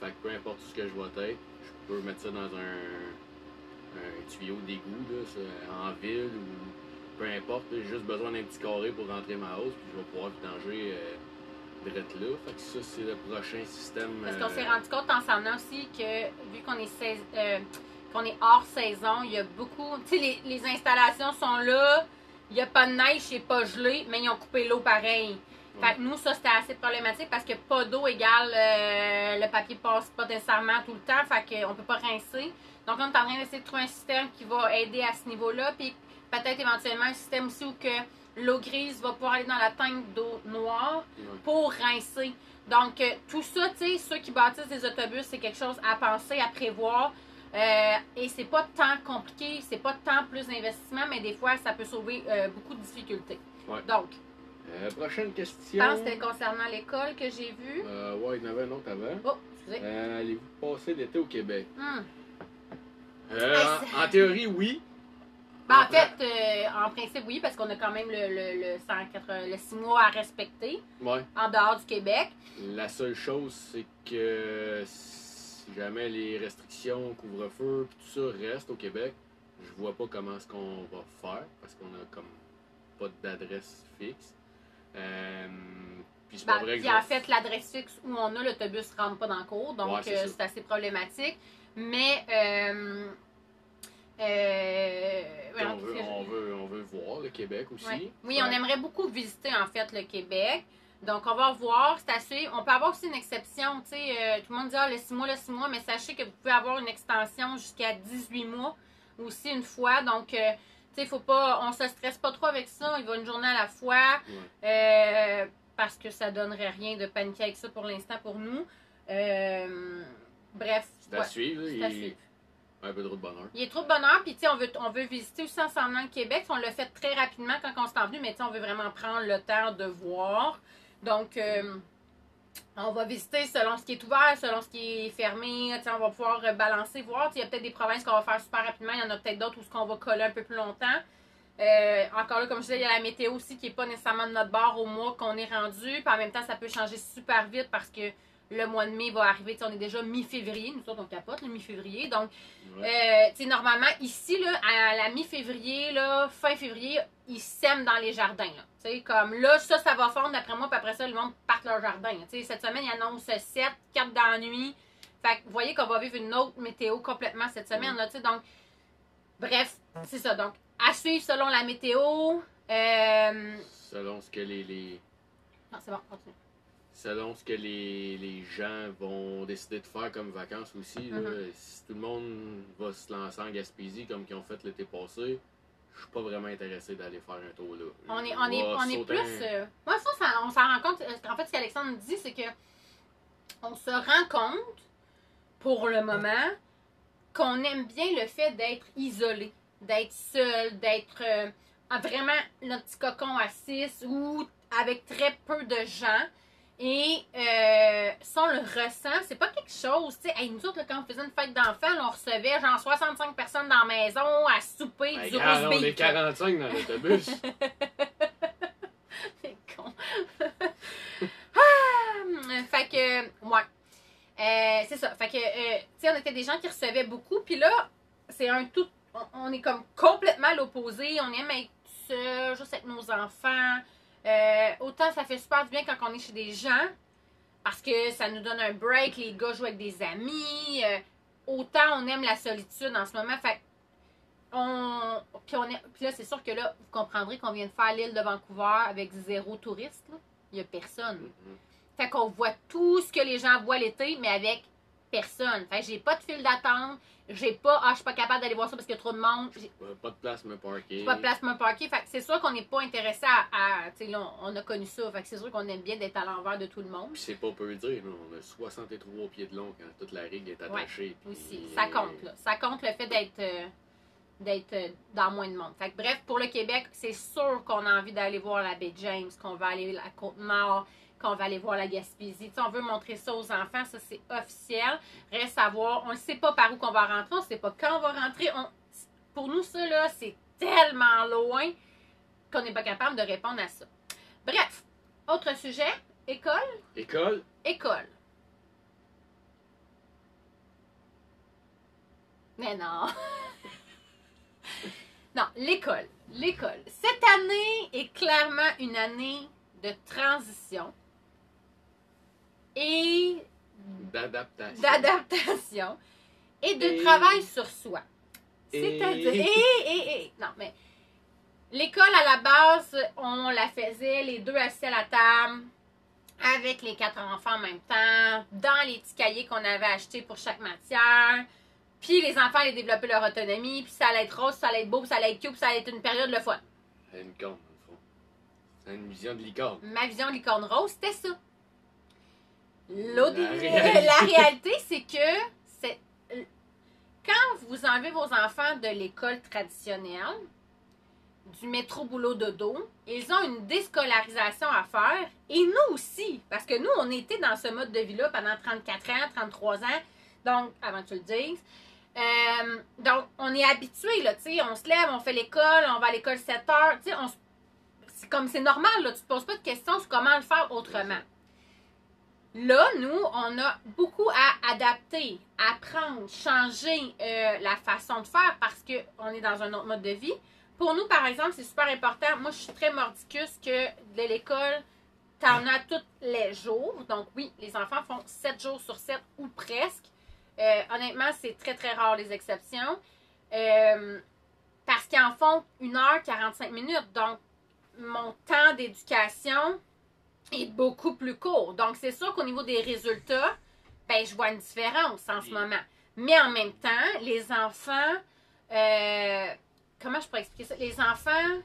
Speaker 2: Fait que peu importe ce que je vais être, je peux mettre ça dans un tuyau d'égout, là, ça, en ville ou peu importe. J'ai juste besoin d'un petit carré pour rentrer ma hose, puis je vais pouvoir vidanger direct là. Fait que ça, c'est le prochain système.
Speaker 1: Parce qu'on s'est rendu compte en s'en allant aussi que, vu qu'on est hors saison, il y a beaucoup. Tu sais, les installations sont là, il n'y a pas de neige, c'est pas gelé, mais ils ont coupé l'eau pareil. Fait que nous, ça, c'était assez problématique parce que pas d'eau égale le papier passe pas nécessairement tout le temps. Fait qu'on peut pas rincer. Donc, on est en train d'essayer de trouver un système qui va aider à ce niveau-là. Puis peut-être éventuellement un système aussi où que l'eau grise va pouvoir aller dans la tank d'eau noire pour rincer. Donc, tout ça, tu sais, ceux qui bâtissent des autobus, c'est quelque chose à penser, à prévoir. Et c'est pas tant compliqué, c'est pas tant plus d'investissement, mais des fois, ça peut sauver beaucoup de difficultés.
Speaker 2: Ouais.
Speaker 1: Donc,
Speaker 2: prochaine question.
Speaker 1: je pense que c'était concernant l'école que j'ai vu.
Speaker 2: Ouais, il y en avait un autre avant.
Speaker 1: Oh, excusez.
Speaker 2: Allez-vous passer l'été au Québec?
Speaker 1: Hmm.
Speaker 2: En théorie, oui.
Speaker 1: Ben, en fait, en principe, oui, parce qu'on a quand même le 6 mois à respecter
Speaker 2: Ouais.
Speaker 1: en dehors du Québec.
Speaker 2: La seule chose, c'est que si jamais les restrictions, couvre-feu, tout ça restent au Québec, je vois pas comment est-ce qu'on va faire, parce qu'on a comme pas d'adresse fixe. Puis c'est pas vrai que
Speaker 1: Puis en fait, l'adresse fixe où on a l'autobus ne rentre pas dans le cours, donc
Speaker 2: Ouais,
Speaker 1: c'est assez problématique. Mais
Speaker 2: on veut voir le Québec aussi.
Speaker 1: Ouais. Oui, on aimerait beaucoup visiter en fait le Québec. Donc, on va voir, c'est assez. On peut avoir aussi une exception, tu sais. Tout le monde dit le 6 mois, mais sachez que vous pouvez avoir une extension jusqu'à 18 mois aussi une fois. Donc, tu sais, faut pas. On se stresse pas trop avec ça. Il va une journée à la fois.
Speaker 2: Ouais.
Speaker 1: Parce que ça donnerait rien de paniquer avec ça pour l'instant pour nous. Bref.
Speaker 2: C'est à suivre,
Speaker 1: c'est à suivre.
Speaker 2: Un peu trop de bonheur.
Speaker 1: Il est trop de bonheur, puis tu sais, on veut visiter aussi ensemble le Québec. On l'a fait très rapidement quand on s'est envenu, mais tu sais, on veut vraiment prendre le temps de voir. Donc, on va visiter selon ce qui est ouvert, selon ce qui est fermé. Tu sais, on va pouvoir balancer, voir. Il y a peut-être des provinces qu'on va faire super rapidement. Il y en a peut-être d'autres où on va coller un peu plus longtemps. Encore là, comme je disais, il y a la météo aussi qui n'est pas nécessairement de notre bord au mois qu'on est rendu. Puis en même temps, ça peut changer super vite parce que le mois de mai va arriver. T'sais, on est déjà mi-février. Nous autres, on capote le mi-février. Donc, normalement, ici, là, à la mi-février, là, fin février, ils sèment dans les jardins. Là. Comme là, ça va fondre d'après moi. Puis après ça, le monde part leur jardin. Cette semaine, il annonce 7, 4 dans la nuit. Fait que vous voyez qu'on va vivre une autre météo complètement cette semaine. Là, donc, bref, c'est ça. Donc, à suivre selon la météo.
Speaker 2: Selon ce que
Speaker 1: Non, c'est bon, continue.
Speaker 2: Selon ce que les gens vont décider de faire comme vacances aussi. Là, si tout le monde va se lancer en Gaspésie comme ils ont fait l'été passé, je suis pas vraiment intéressé d'aller faire un tour là.
Speaker 1: On est plus. Moi, on s'en rend compte. En fait, ce qu'Alexandre dit, c'est que on se rend compte, pour le moment, qu'on aime bien le fait d'être isolé, d'être seul, d'être vraiment notre petit cocon à 6 ou avec très peu de gens. Et ça, on le ressent. C'est pas quelque chose. Tu sais, nous autres, là, quand on faisait une fête d'enfants, on recevait genre 65 personnes dans la maison à souper du roast beef.
Speaker 2: On est 45 dans l'autobus.
Speaker 1: C'est con. Fait que, ouais. C'est ça. Fait que, tu sais, on était des gens qui recevaient beaucoup. Puis là, c'est un tout. On est comme complètement à l'opposé. On aime être seul, juste avec nos enfants. Autant ça fait super du bien quand on est chez des gens parce que ça nous donne un break, les gars jouent avec des amis, autant on aime la solitude en ce moment. Fait puis là c'est sûr que là vous comprendrez qu'on vient de faire l'île de Vancouver avec 0 touriste, là. Il n'y a personne. Fait qu'on voit tout ce que les gens voient l'été mais avec personne. Fait que j'ai pas de file d'attente. J'ai pas, je suis pas capable d'aller voir ça parce qu'il y a trop de monde.
Speaker 2: Pas de place me parquer.
Speaker 1: Pas de place me parquer. Fait que c'est sûr qu'on n'est pas intéressé à tu sais, là, on a connu ça. Fait que c'est sûr qu'on aime bien d'être à l'envers de tout le monde.
Speaker 2: Puis c'est pas peu dire, là, on a 63 pieds de long quand toute la rigue est attachée.
Speaker 1: Ouais, aussi. Ça compte, là. Ça compte le fait d'être d'être dans moins de monde. Fait que, bref, pour le Québec, c'est sûr qu'on a envie d'aller voir la baie James, qu'on va aller à la Côte-Nord, qu'on va aller voir la Gaspésie. T'sais, on veut montrer ça aux enfants, ça c'est officiel. Reste à voir, on ne sait pas par où qu'on va rentrer, on ne sait pas quand on va rentrer. Pour nous, ça, là, c'est tellement loin qu'on n'est pas capable de répondre à ça. Bref, autre sujet, école?
Speaker 2: École?
Speaker 1: École. Mais non. Non, l'école. L'école. Cette année est clairement une année de transition et d'adaptation et de travail sur soi. C'est-à-dire... Non, mais l'école, à la base, on la faisait les deux assis à la table, avec les 4 enfants en même temps, dans les petits cahiers qu'on avait achetés pour chaque matière. Puis les enfants allaient développer leur autonomie, puis ça allait être rose, ça allait être beau, puis ça allait être cute, puis ça allait être une période le fun.
Speaker 2: C'est une corne, dans le fond. C'est une vision de licorne.
Speaker 1: Ma vision de licorne rose, c'était ça. La réalité, c'est que quand vous enlevez vos enfants de l'école traditionnelle, du métro boulot dodo, ils ont une déscolarisation à faire, et nous aussi, parce que nous, on était dans ce mode de vie-là pendant 34 ans, 33 ans, donc, avant que tu le dises. Donc, on est habitué, là, tu sais, on se lève, on fait l'école, on va à l'école 7 heures, tu sais, c'est comme, c'est normal, là, tu te poses pas de questions sur comment le faire autrement. Là, nous, on a beaucoup à adapter, apprendre, changer la façon de faire parce qu'on est dans un autre mode de vie. Pour nous, par exemple, c'est super important. Moi, je suis très mordicus que de l'école, t'en as tous les jours. Donc, oui, les enfants font 7 jours sur 7 ou presque. Honnêtement, c'est très, très rare les exceptions. Parce qu'ils en font 1h45 minutes. Donc, mon temps d'éducation est beaucoup plus court. Donc, c'est sûr qu'au niveau des résultats, ben, je vois une différence en ce moment. Mais en même temps, les enfants... comment je pourrais expliquer ça? Les enfants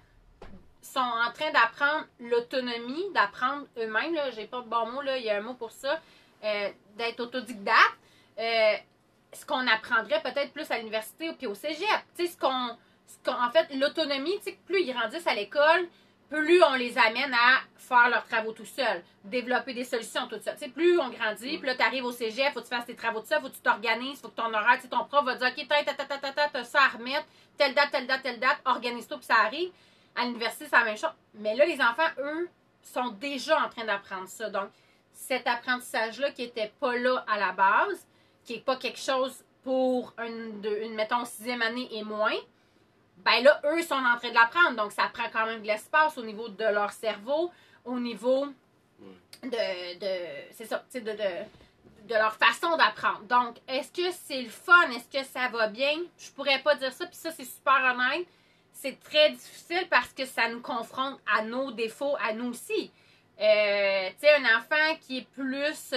Speaker 1: sont en train d'apprendre l'autonomie, d'apprendre eux-mêmes. Là, j'ai pas de bon mot, là, il y a un mot pour ça. D'être autodidacte. Ce qu'on apprendrait peut-être plus à l'université puis au cégep. Tu sais, en fait, l'autonomie, tu sais, plus ils grandissent à l'école, plus on les amène à faire leurs travaux tout seuls, développer des solutions tout seul. Tu sais, plus on grandit, puis là, tu arrives au cégep, faut que tu fasses tes travaux tout seul, faut que tu t'organises, faut que ton horaire, tu sais, ton prof va dire, OK, t'as ça à remettre, telle date, organise-toi, puis ça arrive. À l'université, c'est la même chose. Mais là, les enfants, eux, sont déjà en train d'apprendre ça. Donc, cet apprentissage-là qui n'était pas là à la base, qui n'est pas quelque chose pour mettons, 6e année et moins, ben là, eux sont en train de l'apprendre. Donc, ça prend quand même de l'espace au niveau de leur cerveau, au niveau c'est ça, tu sais, de leur façon d'apprendre. Donc, est-ce que c'est le fun? Est-ce que ça va bien? Je pourrais pas dire ça, puis ça, c'est super honnête. C'est très difficile parce que ça nous confronte à nos défauts, à nous aussi. Tu sais, un enfant qui est plus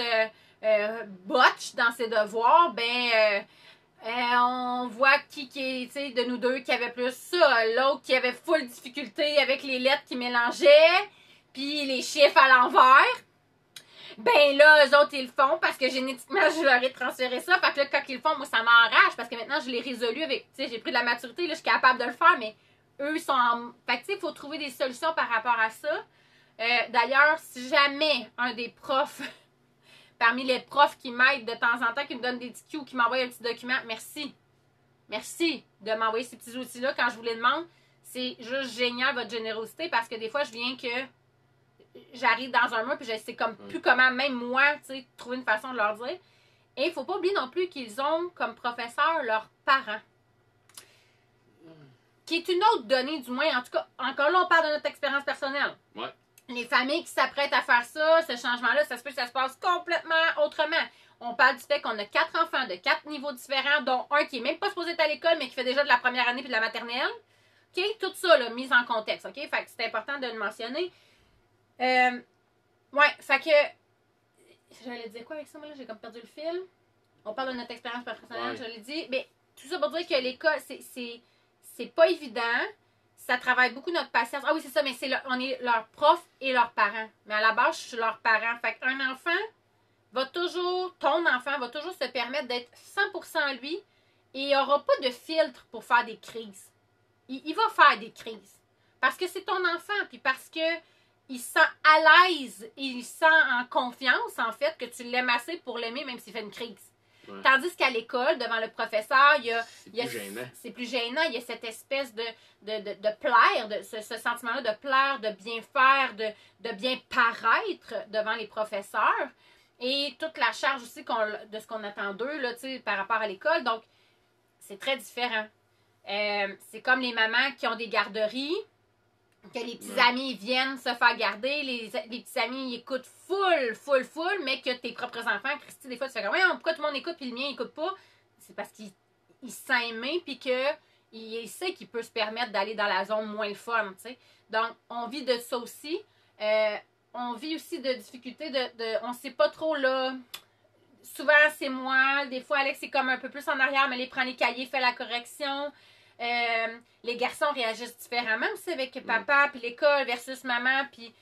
Speaker 1: botch dans ses devoirs, ben... on voit qui est, tu sais, de nous deux qui avait plus ça. L'autre qui avait full difficulté avec les lettres qui mélangeaient, puis les chiffres à l'envers. Ben là, eux autres, ils le font parce que génétiquement, je leur ai transféré ça. Fait que là, quand ils le font, moi, ça m'enrage parce que maintenant, je l'ai résolu avec, tu sais, j'ai pris de la maturité, là, je suis capable de le faire, mais eux, ils sont en... Fait que, tu sais, il faut trouver des solutions par rapport à ça. D'ailleurs, si jamais un des profs... Parmi les profs qui m'aident de temps en temps, qui me donnent des petits cues ou qui m'envoient un petit document, merci. Merci de m'envoyer ces petits outils-là quand je vous les demande. C'est juste génial, votre générosité, parce que des fois, je viens que j'arrive dans un mur puis je sais comme plus comment, même moi, tu sais, trouver une façon de leur dire. Et il ne faut pas oublier non plus qu'ils ont comme professeurs leurs parents. Qui est une autre donnée, du moins. En tout cas, encore là, on parle de notre expérience personnelle.
Speaker 2: Ouais.
Speaker 1: Les familles qui s'apprêtent à faire ça, ce changement-là, ça se peut que ça se passe complètement autrement. On parle du fait qu'on a 4 enfants de 4 niveaux différents, dont un qui n'est même pas supposé être à l'école, mais qui fait déjà de la première année puis de la maternelle. OK? Tout ça, là, mise en contexte. OK? Fait que c'est important de le mentionner. Ouais, fait que... J'allais dire quoi avec ça, moi, là? J'ai comme perdu le fil. On parle de notre expérience personnelle, je l'ai dit. Mais tout ça pour dire que l'école, c'est pas évident. Ça travaille beaucoup notre patience. Ah oui, c'est ça, mais on est leurs profs et leurs parents. Mais à la base, je suis leurs parents. Fait qu'un enfant ton enfant va toujours se permettre d'être 100% lui et il n'y aura pas de filtre pour faire des crises. il va faire des crises. Parce que c'est ton enfant, puis parce que il se sent à l'aise, il se sent en confiance, en fait, que tu l'aimes assez pour l'aimer, même s'il fait une crise. Ouais. Tandis qu'à l'école, devant le professeur, c'est plus gênant. Il y a cette espèce de plaire, ce sentiment-là de plaire, de bien faire, de bien paraître devant les professeurs. Et toute la charge aussi de ce qu'on attend d'eux là, par rapport à l'école. Donc, c'est très différent. C'est comme les mamans qui ont des garderies, que les petits amis viennent se faire garder, les petits amis ils écoutent full, mais que tes propres enfants, Christy, des fois, tu fais comme, pourquoi tout le monde écoute puis le mien écoute pas? C'est parce qu'il se sent aimé puis qu'il sait qu'il peut se permettre d'aller dans la zone moins fun, tu sais. Donc, on vit de ça aussi. On vit aussi de difficultés on sait pas trop, là. Souvent, c'est moi. Des fois, Alex est comme un peu plus en arrière, mais il prend les cahiers, fait la correction. Les garçons réagissent différemment aussi avec papa, puis l'école versus maman, puis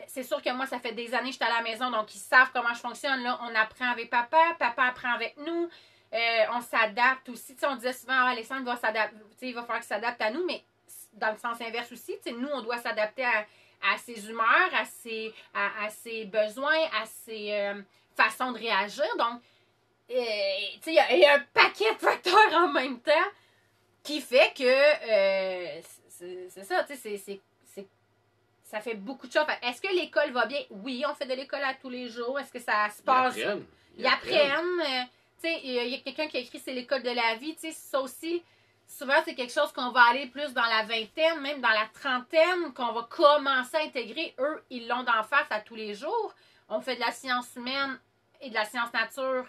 Speaker 1: c'est sûr que moi, ça fait des années que je suis à la maison, donc ils savent comment je fonctionne. Là, on apprend avec papa apprend avec nous, on s'adapte aussi. T'sais, on disait souvent, Alexandre va s'adapter, il va falloir qu'il s'adapte à nous, mais dans le sens inverse aussi, nous, on doit s'adapter à ses humeurs, à ses besoins, à ses façons de réagir. Donc, il y a un paquet de facteurs en même temps qui fait que c'est ça, tu sais, ça fait beaucoup de choses. Est-ce que l'école va bien? Oui, on fait de l'école à tous les jours. Est-ce que ça se passe? Ils apprennent. Tu sais, il y a quelqu'un qui a écrit c'est l'école de la vie. Tu sais, ça aussi, souvent, c'est quelque chose qu'on va aller plus dans la vingtaine, même dans la trentaine, qu'on va commencer à intégrer. Eux, ils l'ont d'en face à tous les jours. On fait de la science humaine et de la science nature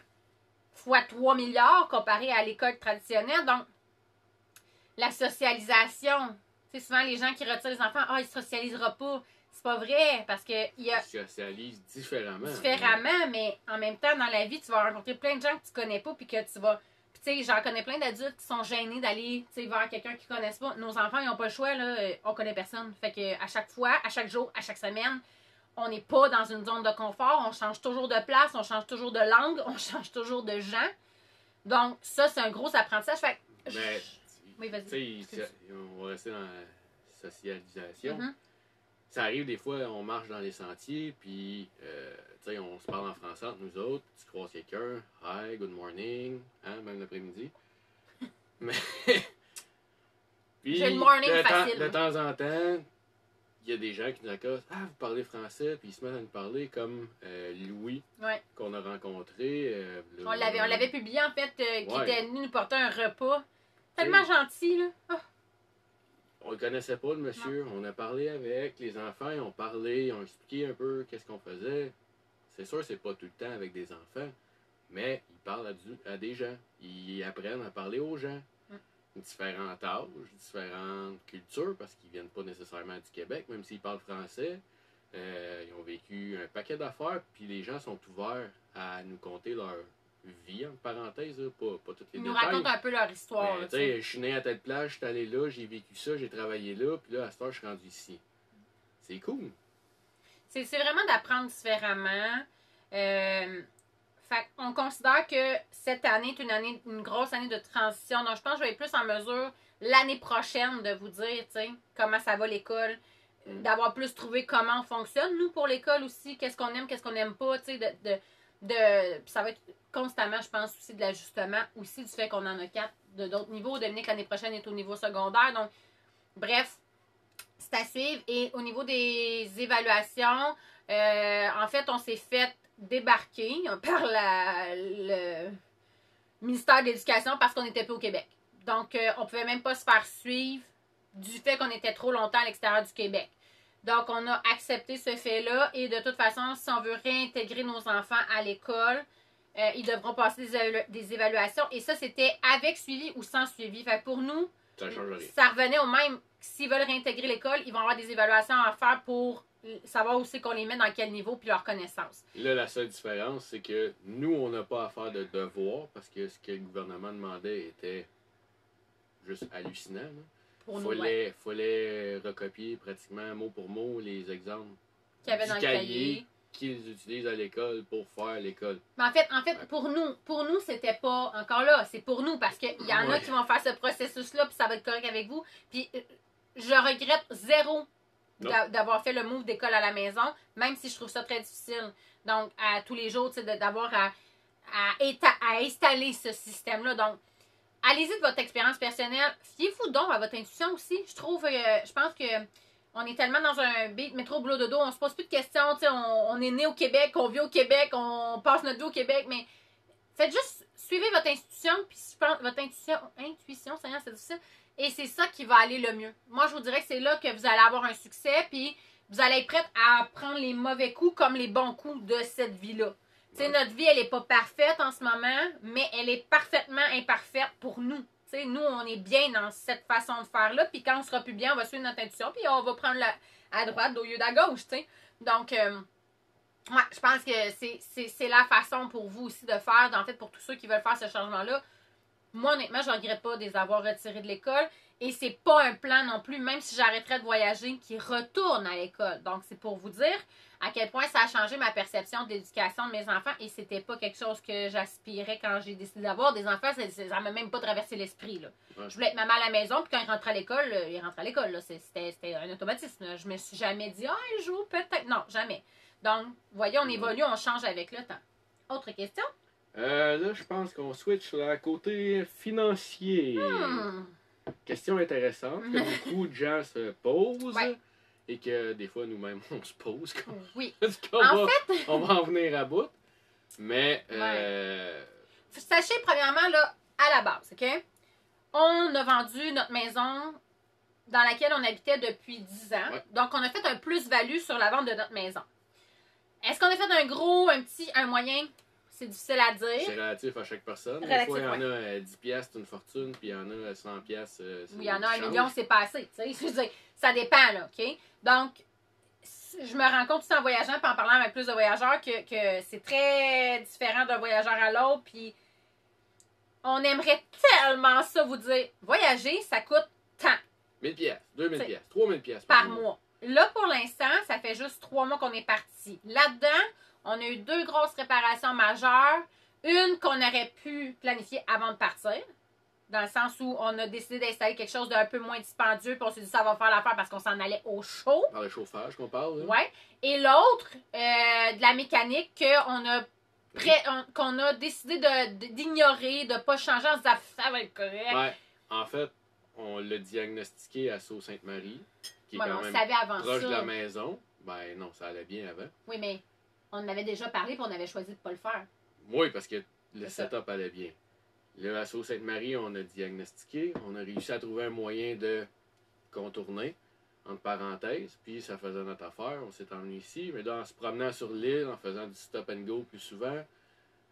Speaker 1: fois 3 milliards comparé à l'école traditionnelle. Donc, la socialisation, c'est souvent les gens qui retirent les enfants, il ne socialisera pas. C'est pas vrai, parce que il
Speaker 2: socialise différemment.
Speaker 1: Mais en même temps, dans la vie, tu vas rencontrer plein de gens que tu connais pas, puis que tu vas... Puis tu sais, j'en connais plein d'adultes qui sont gênés d'aller vers quelqu'un qu'ils connaissent pas. Nos enfants, ils n'ont pas le choix, là, on connaît personne. Fait que à chaque fois, à chaque jour, à chaque semaine, on n'est pas dans une zone de confort, on change toujours de place, on change toujours de langue, on change toujours de gens. Donc, ça, c'est un gros apprentissage. Fait que... Oui, vas-y.
Speaker 2: On va rester dans la socialisation. Ça arrive des fois, on marche dans les sentiers, puis on se parle en français entre nous autres. Tu croises quelqu'un, hi, good morning, même l'après-midi. Mais. Puis,
Speaker 1: j'ai le morning facile.
Speaker 2: De temps en temps, il y a des gens qui nous accostent, vous parlez français, puis ils se mettent à nous parler comme Louis, qu'on a rencontré.
Speaker 1: On l'avait publié en fait, qui était venu nous porter un repas. Tellement gentil, là. Oh.
Speaker 2: On le connaissait pas, le monsieur. Non. On a parlé avec les enfants, ils ont parlé, ils ont expliqué un peu qu'est-ce qu'on faisait. C'est sûr, c'est pas tout le temps avec des enfants, mais ils parlent à des gens. Ils apprennent à parler aux gens. Différents âges, différentes cultures, parce qu'ils viennent pas nécessairement du Québec, même s'ils parlent français. Ils ont vécu un paquet d'affaires, puis les gens sont ouverts à nous conter leur vie, en parenthèse, pas toutes les détails. Ils nous
Speaker 1: racontent un peu leur histoire.
Speaker 2: Je suis né à telle plage, je suis allé là, j'ai vécu ça, j'ai travaillé là, puis là, à cette heure, je suis rendu ici. C'est cool.
Speaker 1: C'est vraiment d'apprendre différemment. Fait on considère que cette année est une grosse année de transition. Donc, je pense que je vais être plus en mesure l'année prochaine de vous dire, comment ça va l'école, d'avoir plus trouvé comment on fonctionne, nous, pour l'école aussi, qu'est-ce qu'on aime, qu'est-ce qu'on n'aime pas, ça va être constamment, je pense, aussi de l'ajustement, aussi du fait qu'on en a 4 de d'autres niveaux. Dominique, l'année prochaine, est au niveau secondaire. Donc, bref, c'est à suivre. Et au niveau des évaluations, en fait, on s'est fait débarquer par le ministère de l'Éducation parce qu'on n'était plus au Québec. Donc, on ne pouvait même pas se faire suivre du fait qu'on était trop longtemps à l'extérieur du Québec. Donc, on a accepté ce fait-là et de toute façon, si on veut réintégrer nos enfants à l'école, ils devront passer des évaluations. Et ça, c'était avec suivi ou sans suivi. Fait que pour nous, ça revenait au même. S'ils veulent réintégrer l'école, ils vont avoir des évaluations à faire pour savoir aussi qu'on les met dans quel niveau puis leur connaissance.
Speaker 2: Là, la seule différence, c'est que nous, on n'a pas à faire de devoirs parce que ce que le gouvernement demandait était juste hallucinant. Il fallait recopier pratiquement mot pour mot les exemples
Speaker 1: qu'il y avait dans
Speaker 2: le cahier qu'ils utilisent à l'école pour faire l'école.
Speaker 1: Mais en fait, pour nous, c'était pas encore là. C'est pour nous parce qu'il y en a qui vont faire ce processus-là, puis ça va être correct avec vous. Puis je regrette zéro d'avoir fait le move d'école à la maison, même si je trouve ça très difficile. Donc, à tous les jours, d'avoir à installer ce système-là. Donc, allez-y de votre expérience personnelle. Fiez-vous donc à votre intuition aussi. Je pense que on est tellement dans un beat métro boulot dodo, on se pose plus de questions. On est né au Québec, on vit au Québec, on passe notre vie au Québec, mais faites juste suivez votre intuition, puis je pense votre intuition, Seigneur, c'est difficile. Et c'est ça qui va aller le mieux. Moi, je vous dirais que c'est là que vous allez avoir un succès, puis vous allez être prête à prendre les mauvais coups comme les bons coups de cette vie-là. Ouais. Notre vie, elle n'est pas parfaite en ce moment, mais elle est parfaitement imparfaite pour nous. T'sais, nous, on est bien dans cette façon de faire-là, puis quand on sera plus bien, on va suivre notre intuition, puis on va prendre à droite au lieu d'à gauche. T'sais. Donc, ouais, je pense que c'est la façon pour vous aussi de faire, en fait, pour tous ceux qui veulent faire ce changement-là. Moi, honnêtement, je ne regrette pas de les avoir retirés de l'école. Et c'est pas un plan non plus, même si j'arrêterais de voyager, qui retourne à l'école. Donc, c'est pour vous dire à quel point ça a changé ma perception de l'éducation de mes enfants. Et c'était pas quelque chose que j'aspirais quand j'ai décidé d'avoir des enfants. Ça m'a même pas traversé l'esprit. Là. Ouais. Je voulais être maman à la maison, puis quand ils rentraient à l'école, ils rentraient à l'école. Là. C'était un automatisme. Là. Je me suis jamais dit, un jour, peut-être. Non, jamais. Donc, voyez, on évolue, on change avec le temps. Autre question?
Speaker 2: Là, je pense qu'on switch sur le côté financier. Question intéressante que beaucoup de gens se posent et que des fois nous-mêmes on se pose.
Speaker 1: Oui.
Speaker 2: On va en venir à bout. Mais
Speaker 1: sachez premièrement là, à la base, OK? On a vendu notre maison dans laquelle on habitait depuis 10 ans. Ouais. Donc on a fait un plus-value sur la vente de notre maison. Est-ce qu'on a fait un gros, un petit, un moyen? C'est difficile à dire.
Speaker 2: C'est relatif à chaque personne. Des fois, il y en a 10 piastres, c'est une fortune, puis il y en a 100 piastres, c'est
Speaker 1: il y en a 1 million, c'est pas assez. Ça dépend, là, OK? Donc, je me rends compte tout en voyageant, puis en parlant avec plus de voyageurs, que c'est très différent d'un voyageur à l'autre, puis on aimerait tellement ça vous dire, voyager, ça coûte tant.
Speaker 2: 1000 piastres, 2000 piastres, 3000 piastres
Speaker 1: par mois. Là, pour l'instant, ça fait juste 3 mois qu'on est parti. Là-dedans, on a eu 2 grosses réparations majeures. Une qu'on aurait pu planifier avant de partir, dans le sens où on a décidé d'installer quelque chose d'un peu moins dispendieux, puis on s'est dit ça va faire l'affaire parce qu'on s'en allait au chaud.
Speaker 2: Par le chauffage qu'on parle.
Speaker 1: Oui. Et l'autre, de la mécanique qu'on a décidé d'ignorer, de ne pas changer en se disant ça va être correct.
Speaker 2: Ouais. En fait, on l'a diagnostiqué à Sault-Sainte-Marie, qui est quand même proche de la maison. Ben non, ça allait bien avant.
Speaker 1: Oui, mais on en avait déjà parlé et on avait choisi de ne pas le faire.
Speaker 2: Oui, parce que le setup allait bien. Là, à Sault-Sainte-Marie, on a diagnostiqué. On a réussi à trouver un moyen de contourner, entre parenthèses. Puis ça faisait notre affaire. On s'est emmené ici. Mais là, en se promenant sur l'île, en faisant du stop and go plus souvent,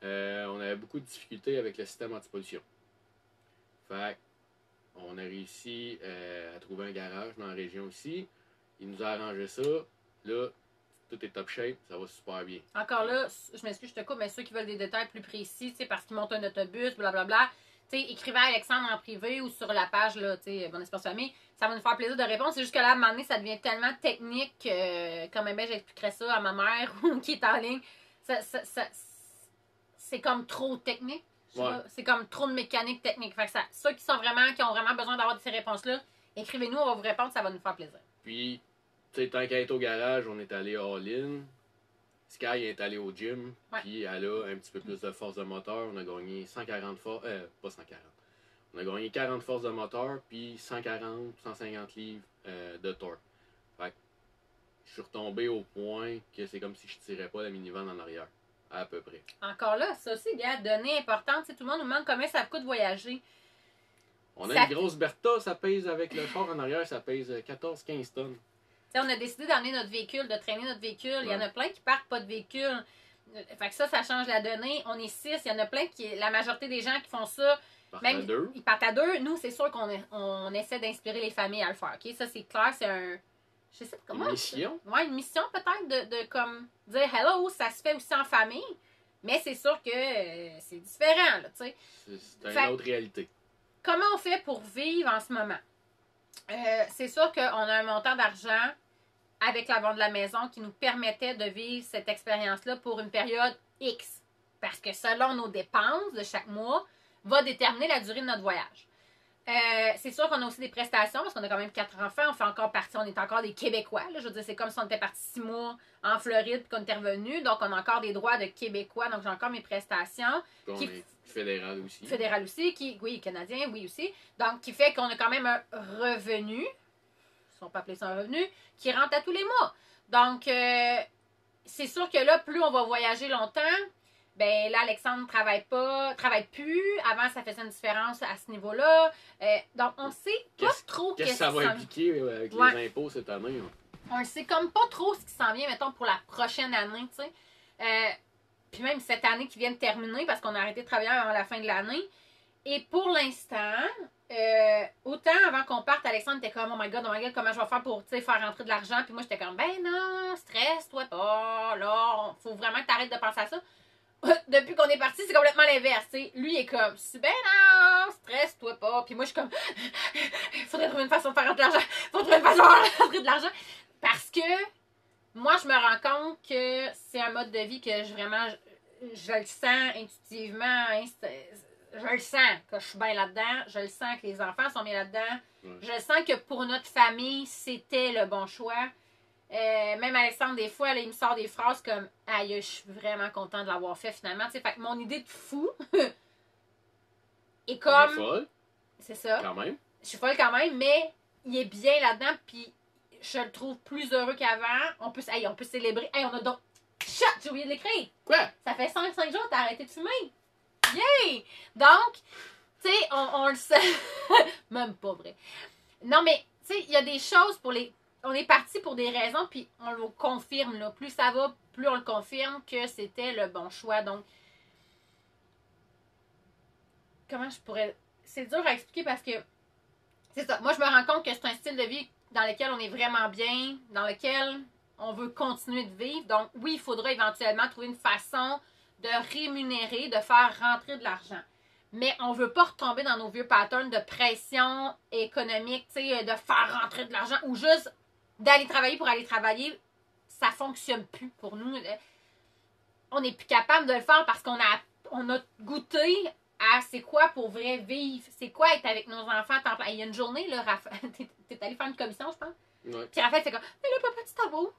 Speaker 2: on avait beaucoup de difficultés avec le système anti-pollution. Fait on a réussi à trouver un garage dans la région aussi. Il nous a arrangé ça. Là, tout est top shape, ça va super bien.
Speaker 1: Encore là, je m'excuse, je te coupe, mais ceux qui veulent des détails plus précis, parce qu'ils montent un autobus, blablabla, écrivez à Alexandre en privé ou sur la page, là, Bon Espace Famille, ça va nous faire plaisir de répondre. C'est juste que là, à un moment donné, ça devient tellement technique, quand même, j'expliquerai ça à ma mère qui est en ligne. C'est comme trop technique. Ouais. C'est comme trop de mécanique technique. Fait que ceux qui ont vraiment besoin d'avoir ces réponses-là, écrivez-nous, on va vous répondre, ça va nous faire plaisir.
Speaker 2: Puis, tant qu'elle est au garage, on est allé all-in. Sky est allé au gym, puis elle a un petit peu plus de force de moteur. On a gagné 140 forces, pas 140. On a gagné 40 forces de moteur, puis 140, 150 livres de torque. Fait que je suis retombé au point que c'est comme si je tirais pas la minivan en arrière, à peu près.
Speaker 1: Encore là, ça aussi, gars, données importantes. Tout le monde nous demande combien ça coûte de voyager.
Speaker 2: On a une grosse Bertha, ça pèse avec le char en arrière, ça pèse 14-15 tonnes.
Speaker 1: T'sais, on a décidé d'emmener notre véhicule, de traîner notre véhicule. Ouais. Il y en a plein qui partent pas de véhicule. Fait que ça change la donnée. On est 6. Il y en a plein la majorité des gens qui font ça. Ils partent à 2. Nous, c'est sûr qu'on essaie d'inspirer les familles à le faire. Okay? Ça, c'est clair. C'est un. Je sais pas comment.
Speaker 2: Une mission?
Speaker 1: Oui, une mission peut-être de comme dire hello, ça se fait aussi en famille. Mais c'est sûr que c'est différent. Là,
Speaker 2: c'est une autre réalité.
Speaker 1: Comment on fait pour vivre en ce moment? C'est sûr qu'on a un montant d'argent avec la vente de la maison qui nous permettait de vivre cette expérience-là pour une période X. Parce que selon nos dépenses de chaque mois, va déterminer la durée de notre voyage. C'est sûr qu'on a aussi des prestations parce qu'on a quand même 4 enfants, on fait encore partie, on est encore des Québécois. Là, je veux dire, c'est comme si on était parti 6 mois en Floride et qu'on était revenu. Donc, on a encore des droits de Québécois. Donc, j'ai encore mes prestations.
Speaker 2: On est fédéral aussi.
Speaker 1: Fédéral aussi, oui, canadien, oui aussi. Donc, qui fait qu'on a quand même un revenu, si on peut appeler ça un revenu, qui rentre à tous les mois. Donc, c'est sûr que là, plus on va voyager longtemps, ben là, Alexandre travaille plus. Avant, ça faisait une différence à ce niveau-là. Donc, on sait pas trop
Speaker 2: qu'est-ce que ça va impliquer avec les impôts cette année.
Speaker 1: On sait comme pas trop ce qui s'en vient, mettons, pour la prochaine année, tu sais. Puis même cette année qui vient de terminer, parce qu'on a arrêté de travailler avant la fin de l'année. Et pour l'instant, autant avant qu'on parte, Alexandre était comme, oh my god, comment je vais faire pour faire rentrer de l'argent? Puis moi, j'étais comme, ben non, stresse-toi pas, là, faut vraiment que t'arrêtes de penser à ça. Depuis qu'on est parti, c'est complètement l'inverse. T'sais. Lui, il est comme, ben non, stresse-toi pas. Puis moi, je suis comme, faudrait trouver une façon de faire rentrer de l'argent. Faut trouver une façon de faire rentrer de l'argent. Parce que moi, je me rends compte que c'est un mode de vie que je le sens intuitivement. Je le sens que je suis bien là-dedans. Je le sens que les enfants sont bien là-dedans. Je le sens que pour notre famille, c'était le bon choix. Même Alexandre, des fois, là, il me sort des phrases comme « Aïe, je suis vraiment content de l'avoir fait finalement. » Fait que mon idée de fou est comme...
Speaker 2: folle.
Speaker 1: C'est ça.
Speaker 2: Quand même.
Speaker 1: Je suis folle quand même, mais il est bien là-dedans, puis je le trouve plus heureux qu'avant. On peut célébrer. Hey, on a donc... Chat, j'ai oublié de l'écrire.
Speaker 2: Quoi?
Speaker 1: Ça fait 5 jours, t'as arrêté de fumer. Yay! Donc, tu sais, on le sait. Même pas vrai. Non, mais, tu sais, il y a des choses pour les... On est parti pour des raisons, puis on le confirme. Là. Plus ça va, plus on le confirme que c'était le bon choix. Donc, comment je pourrais... C'est dur à expliquer parce que, c'est ça. Moi, je me rends compte que c'est un style de vie dans lequel on est vraiment bien, dans lequel on veut continuer de vivre. Donc, oui, il faudra éventuellement trouver une façon de rémunérer, de faire rentrer de l'argent. Mais on ne veut pas retomber dans nos vieux patterns de pression économique, tu sais, de faire rentrer de l'argent ou juste d'aller travailler pour aller travailler. Ça ne fonctionne plus pour nous. On n'est plus capable de le faire parce qu'on a goûté à c'est quoi pour vrai vivre, c'est quoi être avec nos enfants à temps plein. Il y a une journée, là, Raphaël, t'es allé faire une commission, je pense.
Speaker 2: Ouais.
Speaker 1: Puis Raphaël fait comme, mais là, papa, tu t'en vas où?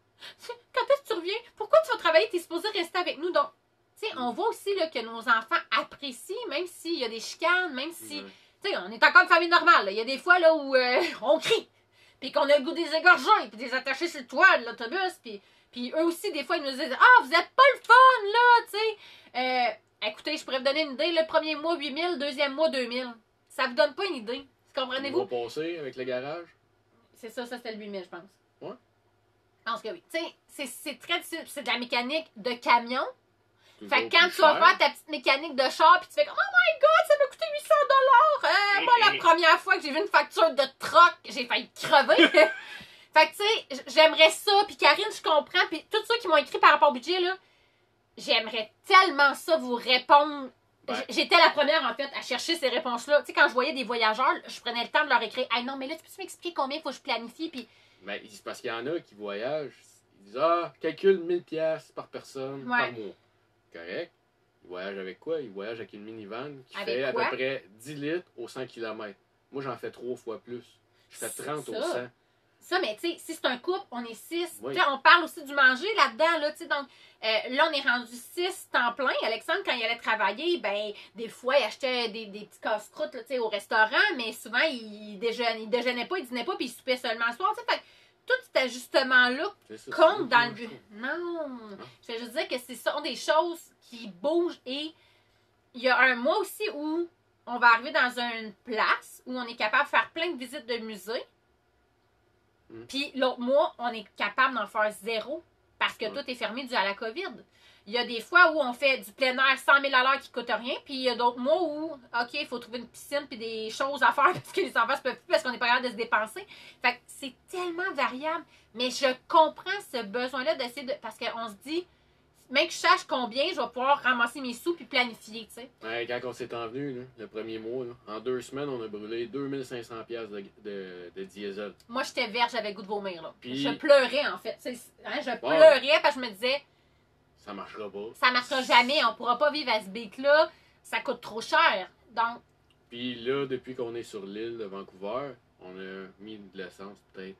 Speaker 1: Quand est-ce que tu reviens? Pourquoi tu vas travailler? T'es supposé rester avec nous. Donc, tu sais, on voit aussi là, que nos enfants apprécient, même s'il y a des chicanes, même si, tu sais, on est encore une famille normale. Là. Il y a des fois là où on crie, puis qu'on a le goût des égorger, puis des attachés sur le toit de l'autobus, puis eux aussi, des fois, ils nous disent, ah, vous êtes pas le fun, là, tu sais. Écoutez, je pourrais vous donner une idée. Le premier mois, 8 000, le deuxième mois, 2 000. Ça vous donne pas une idée. Comprenez-vous?
Speaker 2: On va passer avec le garage.
Speaker 1: C'est ça, c'était le 8 000, je pense.
Speaker 2: Ouais.
Speaker 1: Je pense que oui. Tu sais, c'est très difficile. C'est de la mécanique de camion.
Speaker 2: Toujours
Speaker 1: fait que quand
Speaker 2: plus
Speaker 1: tu vas
Speaker 2: cher.
Speaker 1: faire ta petite mécanique de char, puis tu fais comme, oh my god, ça m'a coûté 800 $. Moi, la première fois que j'ai vu une facture de troc, j'ai failli crever. Fait que, tu sais, j'aimerais ça. Puis Karine, je comprends. Puis tous ceux qui m'ont écrit par rapport au budget, là, j'aimerais tellement ça vous répondre.
Speaker 2: Ouais.
Speaker 1: J'étais la première, en fait, à chercher ces réponses-là. Tu sais, quand je voyais des voyageurs, je prenais le temps de leur écrire. Hey, non, mais là, tu peux m'expliquer combien il faut que je planifie? Puis,
Speaker 2: Ben, c'est parce qu'il y en a qui voyagent. Ils disent, ah, calcule 1000$ par personne par mois. Correct. Ils voyagent avec quoi? Ils voyagent avec une minivan qui
Speaker 1: Avec
Speaker 2: fait à
Speaker 1: quoi?
Speaker 2: peu près 10 litres au 100 km. Moi, j'en fais 3 fois plus. Je fais 30 au 100.
Speaker 1: Ça, mais tu sais, si c'est un couple, on est 6.
Speaker 2: Oui.
Speaker 1: Tu sais, on parle aussi du manger là-dedans, là, tu sais. Donc, là, on est rendu 6 temps plein. Alexandre, quand il allait travailler, ben, des fois, il achetait des petits casse-croûtes, là, tu sais, au restaurant, mais souvent, il déjeunait pas, il dînait pas, puis il soupait seulement le soir, tu sais. Fait que tout cet ajustement-là compte dans le... Non! Je vais juste dire que ce sont des choses qui bougent et il y a un mois aussi où on va arriver dans une place où on est capable de faire plein de visites de musées. Puis l'autre mois, on est capable d'en faire 0 parce que tout est fermé dû à la COVID. Il y a des fois où on fait du plein air 100 000 $ qui ne coûtent rien. Puis il y a d'autres mois où, OK, il faut trouver une piscine puis des choses à faire parce que les enfants ne peuvent plus parce qu'on n'est pas capable de se dépenser. Fait que c'est tellement variable. Mais je comprends ce besoin-là d'essayer de... Parce qu'on se dit, même que je sache combien, je vais pouvoir ramasser mes sous puis planifier, tu sais.
Speaker 2: Ouais, quand on s'est envenu, là, le premier mois, là, en 2 semaines, on a brûlé 2500$ de diesel.
Speaker 1: Moi, j'étais verte, j'avais le goût de vomir, là.
Speaker 2: Puis-
Speaker 1: Je pleurais, en fait. Je pleurais parce que je me disais,
Speaker 2: Ça marchera pas.
Speaker 1: ça marchera jamais, on pourra pas vivre à ce beat-là, ça coûte trop cher. Donc,
Speaker 2: Puis là, depuis qu'on est sur l'île de Vancouver, on a mis de l'essence peut-être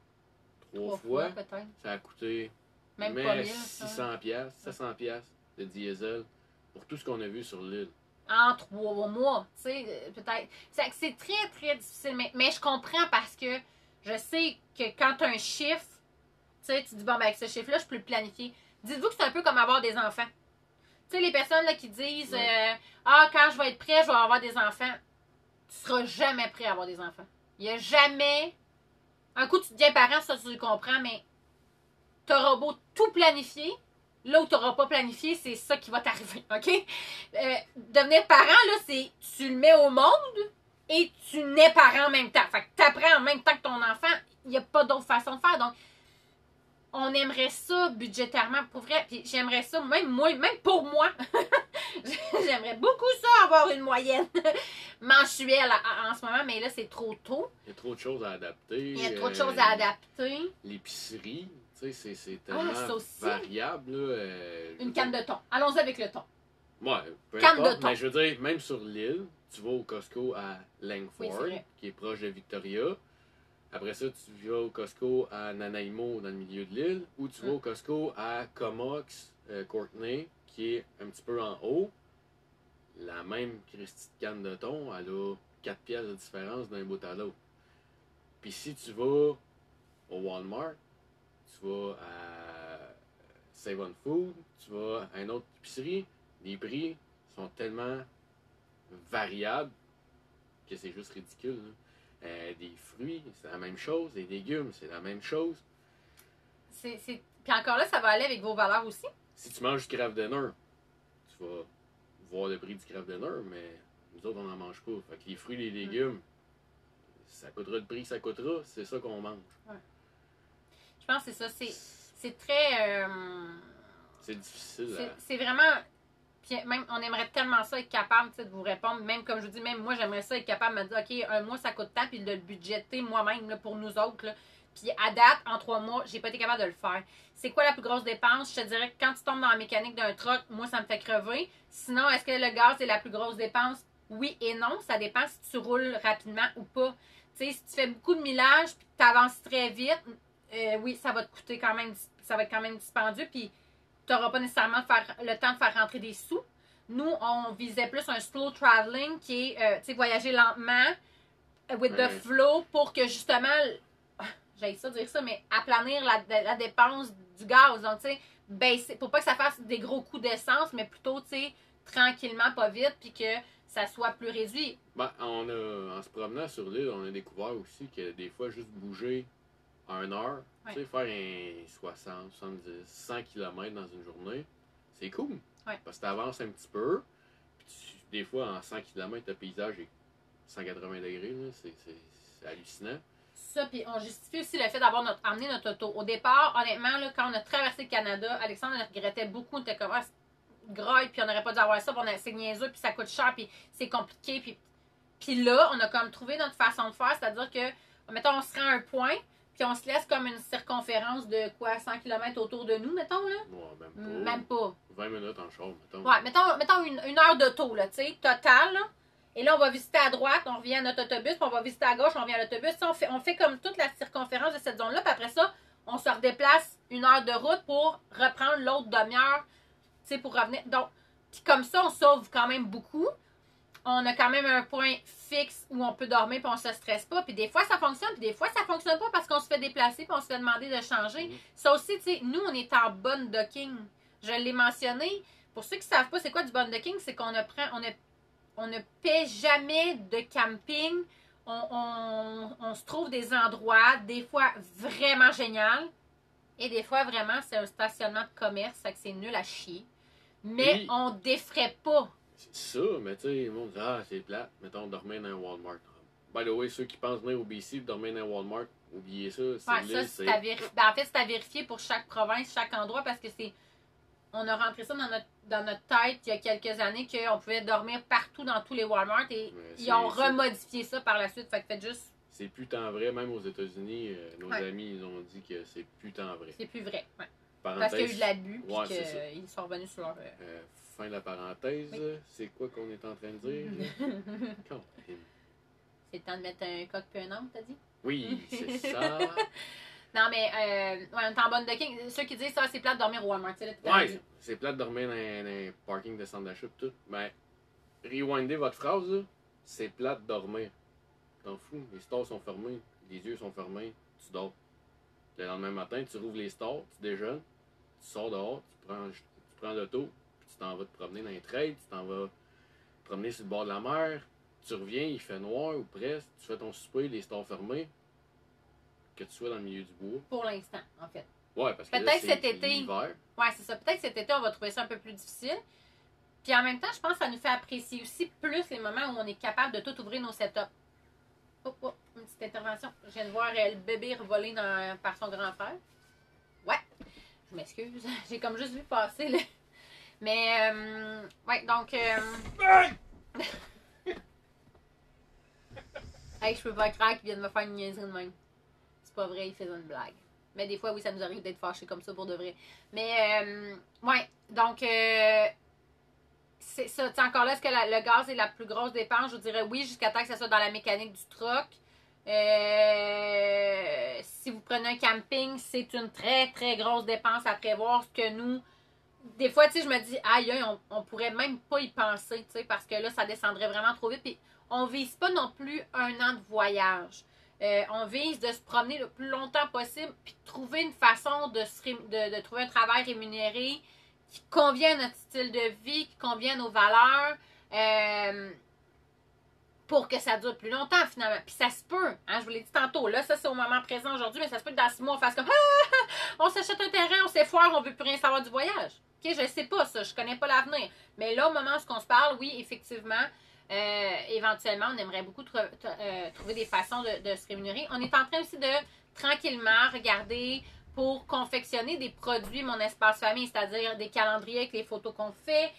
Speaker 2: 3 fois.
Speaker 1: peut-être.
Speaker 2: Ça a coûté
Speaker 1: Même
Speaker 2: mais
Speaker 1: pas 1000. ça.
Speaker 2: 600$, 700$ de diesel pour tout ce qu'on a vu sur l'île.
Speaker 1: En 3 mois, tu sais, peut-être. C'est très, très difficile, mais je comprends parce que je sais que quand tu as un chiffre, tu sais, tu dis, bon, ben, avec ce chiffre-là, je peux le planifier. Dites-vous que c'est un peu comme avoir des enfants. Tu sais, les personnes là, qui disent, quand je vais être prêt, je vais avoir des enfants. Tu seras jamais prêt à avoir des enfants. Il n'y a jamais. Un coup, tu deviens parent, ça, tu le comprends, mais tu auras beau tout planifier. Là où tu n'auras pas planifié, c'est ça qui va t'arriver, OK? Devenir parent, là, c'est tu le mets au monde et tu nais parent en même temps. Fait que tu apprends en même temps que ton enfant. Il n'y a pas d'autre façon de faire. Donc, on aimerait ça budgétairement, pour vrai. Puis j'aimerais ça, même pour moi, j'aimerais beaucoup ça, avoir une moyenne mensuelle en ce moment, mais là, c'est trop tôt.
Speaker 2: Il y a trop de choses à adapter.
Speaker 1: Il y a trop de choses à adapter.
Speaker 2: L'épicerie, tu sais, c'est tellement
Speaker 1: ça aussi.
Speaker 2: variable. Là,
Speaker 1: Une canne de thon. Allons-y avec le thon.
Speaker 2: Ouais, peu
Speaker 1: Canne
Speaker 2: importe,
Speaker 1: de thon.
Speaker 2: mais je veux dire, même sur l'île, tu vas au Costco à Langford,
Speaker 1: Oui, c'est vrai.
Speaker 2: qui est proche de Victoria. Après ça, tu vas au Costco à Nanaimo, dans le milieu de l'île. Ou tu vas au Costco à Comox, Courtenay, qui est un petit peu en haut. La même Christie de canne de thon, elle a 4 piastres de différence d'un bout à l'autre. Puis si tu vas au Walmart, tu vas à Save on Food, tu vas à une autre épicerie, les prix sont tellement variables que c'est juste ridicule. Là. Des fruits, c'est la même chose. Des légumes, c'est la même chose.
Speaker 1: Puis encore là, ça va aller avec vos valeurs aussi.
Speaker 2: Si tu manges du craft dinner, tu vas voir le prix du craft dinner, mais nous autres, on n'en mange pas. Fait que les fruits et les légumes, ça coûtera le prix que ça coûtera, c'est ça qu'on mange.
Speaker 1: Ouais. Je pense que c'est ça. C'est très...
Speaker 2: C'est difficile.
Speaker 1: C'est vraiment... Puis même, on aimerait tellement ça être capable de vous répondre. Même comme je vous dis, même moi, j'aimerais ça être capable de me dire, OK, un mois, ça coûte tant, puis de le budgéter moi-même là, pour nous autres. Là. Puis à date, en 3 mois, j'ai pas été capable de le faire. C'est quoi la plus grosse dépense? Je te dirais que quand tu tombes dans la mécanique d'un truck, moi, ça me fait crever. Sinon, est-ce que le gaz est la plus grosse dépense? Oui et non. Ça dépend si tu roules rapidement ou pas. Tu sais, si tu fais beaucoup de millage, puis tu avances très vite, oui, ça va te coûter quand même, ça va être quand même dispendieux, puis tu n'auras pas nécessairement le temps de faire rentrer des sous. Nous, on visait plus un slow traveling qui est, tu sais, voyager lentement, with the flow, pour que justement, j'ai ça dire ça, mais aplanir la dépense du gaz. Donc, tu sais, baisser, pour pas que ça fasse des gros coups d'essence, mais plutôt, tu sais, tranquillement, pas vite, puis que ça soit plus réduit.
Speaker 2: Ben, en se promenant sur l'île, on a découvert aussi que des fois, juste bouger à 1 heure, tu sais, faire un 60, 70, 100 km dans une journée, c'est cool.
Speaker 1: Ouais.
Speaker 2: Parce que tu avances un petit peu, puis des fois, en 100 km, le paysage est 180 degrés, là, c'est hallucinant.
Speaker 1: Ça, puis on justifie aussi le fait d'avoir emmené notre auto. Au départ, honnêtement, là, quand on a traversé le Canada, Alexandre regrettait beaucoup. On était comme, graille, puis on n'aurait pas dû avoir ça, puis c'est niaiseux, puis ça coûte cher, puis c'est compliqué. Puis là, on a comme trouvé notre façon de faire, c'est-à-dire que, mettons, on se rend à un point, puis on se laisse comme une circonférence de quoi, 100 km autour de nous, mettons, là?
Speaker 2: Ouais,
Speaker 1: même pas.
Speaker 2: 20 minutes en char, mettons.
Speaker 1: Ouais, mettons une heure d'auto, là, tu sais, total, là. Et là, on va visiter à droite, on revient à notre autobus, puis on va visiter à gauche, on revient à l'autobus. On fait comme toute la circonférence de cette zone-là, puis après ça, on se redéplace 1 heure de route pour reprendre l'autre demi-heure, tu sais, pour revenir. Donc, puis comme ça, on sauve quand même beaucoup. On a quand même un point fixe où on peut dormir, puis on se stresse pas. Puis des fois, ça fonctionne, puis des fois, ça fonctionne pas parce qu'on se fait déplacer, puis on se fait demander de changer. Ça aussi, tu sais, nous, on est en bonne docking. Je l'ai mentionné. Pour ceux qui savent pas c'est quoi du bonne docking, c'est qu'on ne paie jamais de camping. On se trouve des endroits, des fois vraiment génial, et des fois vraiment c'est un stationnement de commerce, fait que c'est nul à chier. Mais on défraie pas.
Speaker 2: C'est ça, mais tu sais, le monde dit, c'est plate, mettons, dormir dans un Walmart. By the way, ceux qui pensent venir au BC dormir dans un Walmart, oubliez ça.
Speaker 1: Ouais, ça, c'est à vérifier. En fait, c'est à vérifier pour chaque province, chaque endroit, parce que on a rentré ça dans notre tête il y a quelques années qu'on pouvait dormir partout dans tous les Walmart et ils ont remodifié ça par la suite. Fait que faites juste...
Speaker 2: C'est plus tant vrai, même aux États-Unis, nos amis ils ont dit que c'est plus tant vrai.
Speaker 1: C'est plus vrai, ouais.
Speaker 2: Parenthèse,
Speaker 1: parce qu'il y a eu de l'abus
Speaker 2: et
Speaker 1: qu'ils sont revenus sur leur...
Speaker 2: fin de la parenthèse, oui. C'est quoi qu'on est en train de dire?
Speaker 1: C'est le temps de mettre un coq puis un âne, t'as dit?
Speaker 2: Oui, c'est ça.
Speaker 1: Non, mais ouais, on est en bonne de king. Ceux qui disent ça, c'est plate de dormir au Walmart.
Speaker 2: Ouais, c'est plate de dormir dans un parking de centre d'achat tout. Mais rewindez votre phrase, là. C'est plate de dormir. T'en fous, les stores sont fermés, les yeux sont fermés, tu dors. Le lendemain matin, tu rouvres les stores, tu déjeunes, tu sors dehors, tu prends l'auto, puis tu t'en vas te promener dans les trades, tu t'en vas te promener sur le bord de la mer, tu reviens, il fait noir ou presque, tu fais ton souper, les stores fermés, que tu sois dans le milieu du bois.
Speaker 1: Pour l'instant, en fait.
Speaker 2: Ouais, parce que
Speaker 1: peut-être
Speaker 2: là,
Speaker 1: cet été.
Speaker 2: L'hiver.
Speaker 1: Ouais, c'est ça. Peut-être cet été, on va trouver ça un peu plus difficile. Puis en même temps, je pense que ça nous fait apprécier aussi plus les moments où on est capable de tout ouvrir nos setups. Oh, une petite intervention. Je viens de voir le bébé revoler par son grand frère. Ouais, je m'excuse. J'ai comme juste vu passer, là. Mais, ouais, donc... Hey, je peux pas croire qu'il vient de me faire une niaiserie de même. C'est pas vrai, il faisait une blague. Mais des fois, oui, ça nous arrive d'être fâchés comme ça pour de vrai. Mais, ouais, donc... c'est ça, encore là, est-ce que le gaz est la plus grosse dépense? Je vous dirais oui, jusqu'à temps que ça soit dans la mécanique du truck. Si vous prenez un camping, c'est une très, très grosse dépense à prévoir. Ce que nous, des fois, tu sais, je me dis, aïe, on pourrait même pas y penser, tu sais, parce que là, ça descendrait vraiment trop vite. Puis, on vise pas non plus un an de voyage. On vise de se promener le plus longtemps possible, puis de trouver une façon de trouver un travail rémunéré qui convient à notre style de vie, qui convient à nos valeurs, pour que ça dure plus longtemps, finalement. Puis ça se peut, hein, je vous l'ai dit tantôt, là, ça c'est au moment présent aujourd'hui, mais ça se peut que dans 6 mois, on fasse comme on s'achète un terrain, on s'effoire, on veut plus rien savoir du voyage. OK, je sais pas ça, je connais pas l'avenir. Mais là, au moment où on se parle, oui, effectivement, éventuellement, on aimerait beaucoup trouver des façons de se rémunérer. On est en train aussi de tranquillement regarder pour confectionner des produits Mon Espace Famille, c'est-à-dire des calendriers avec les photos qu'on fait.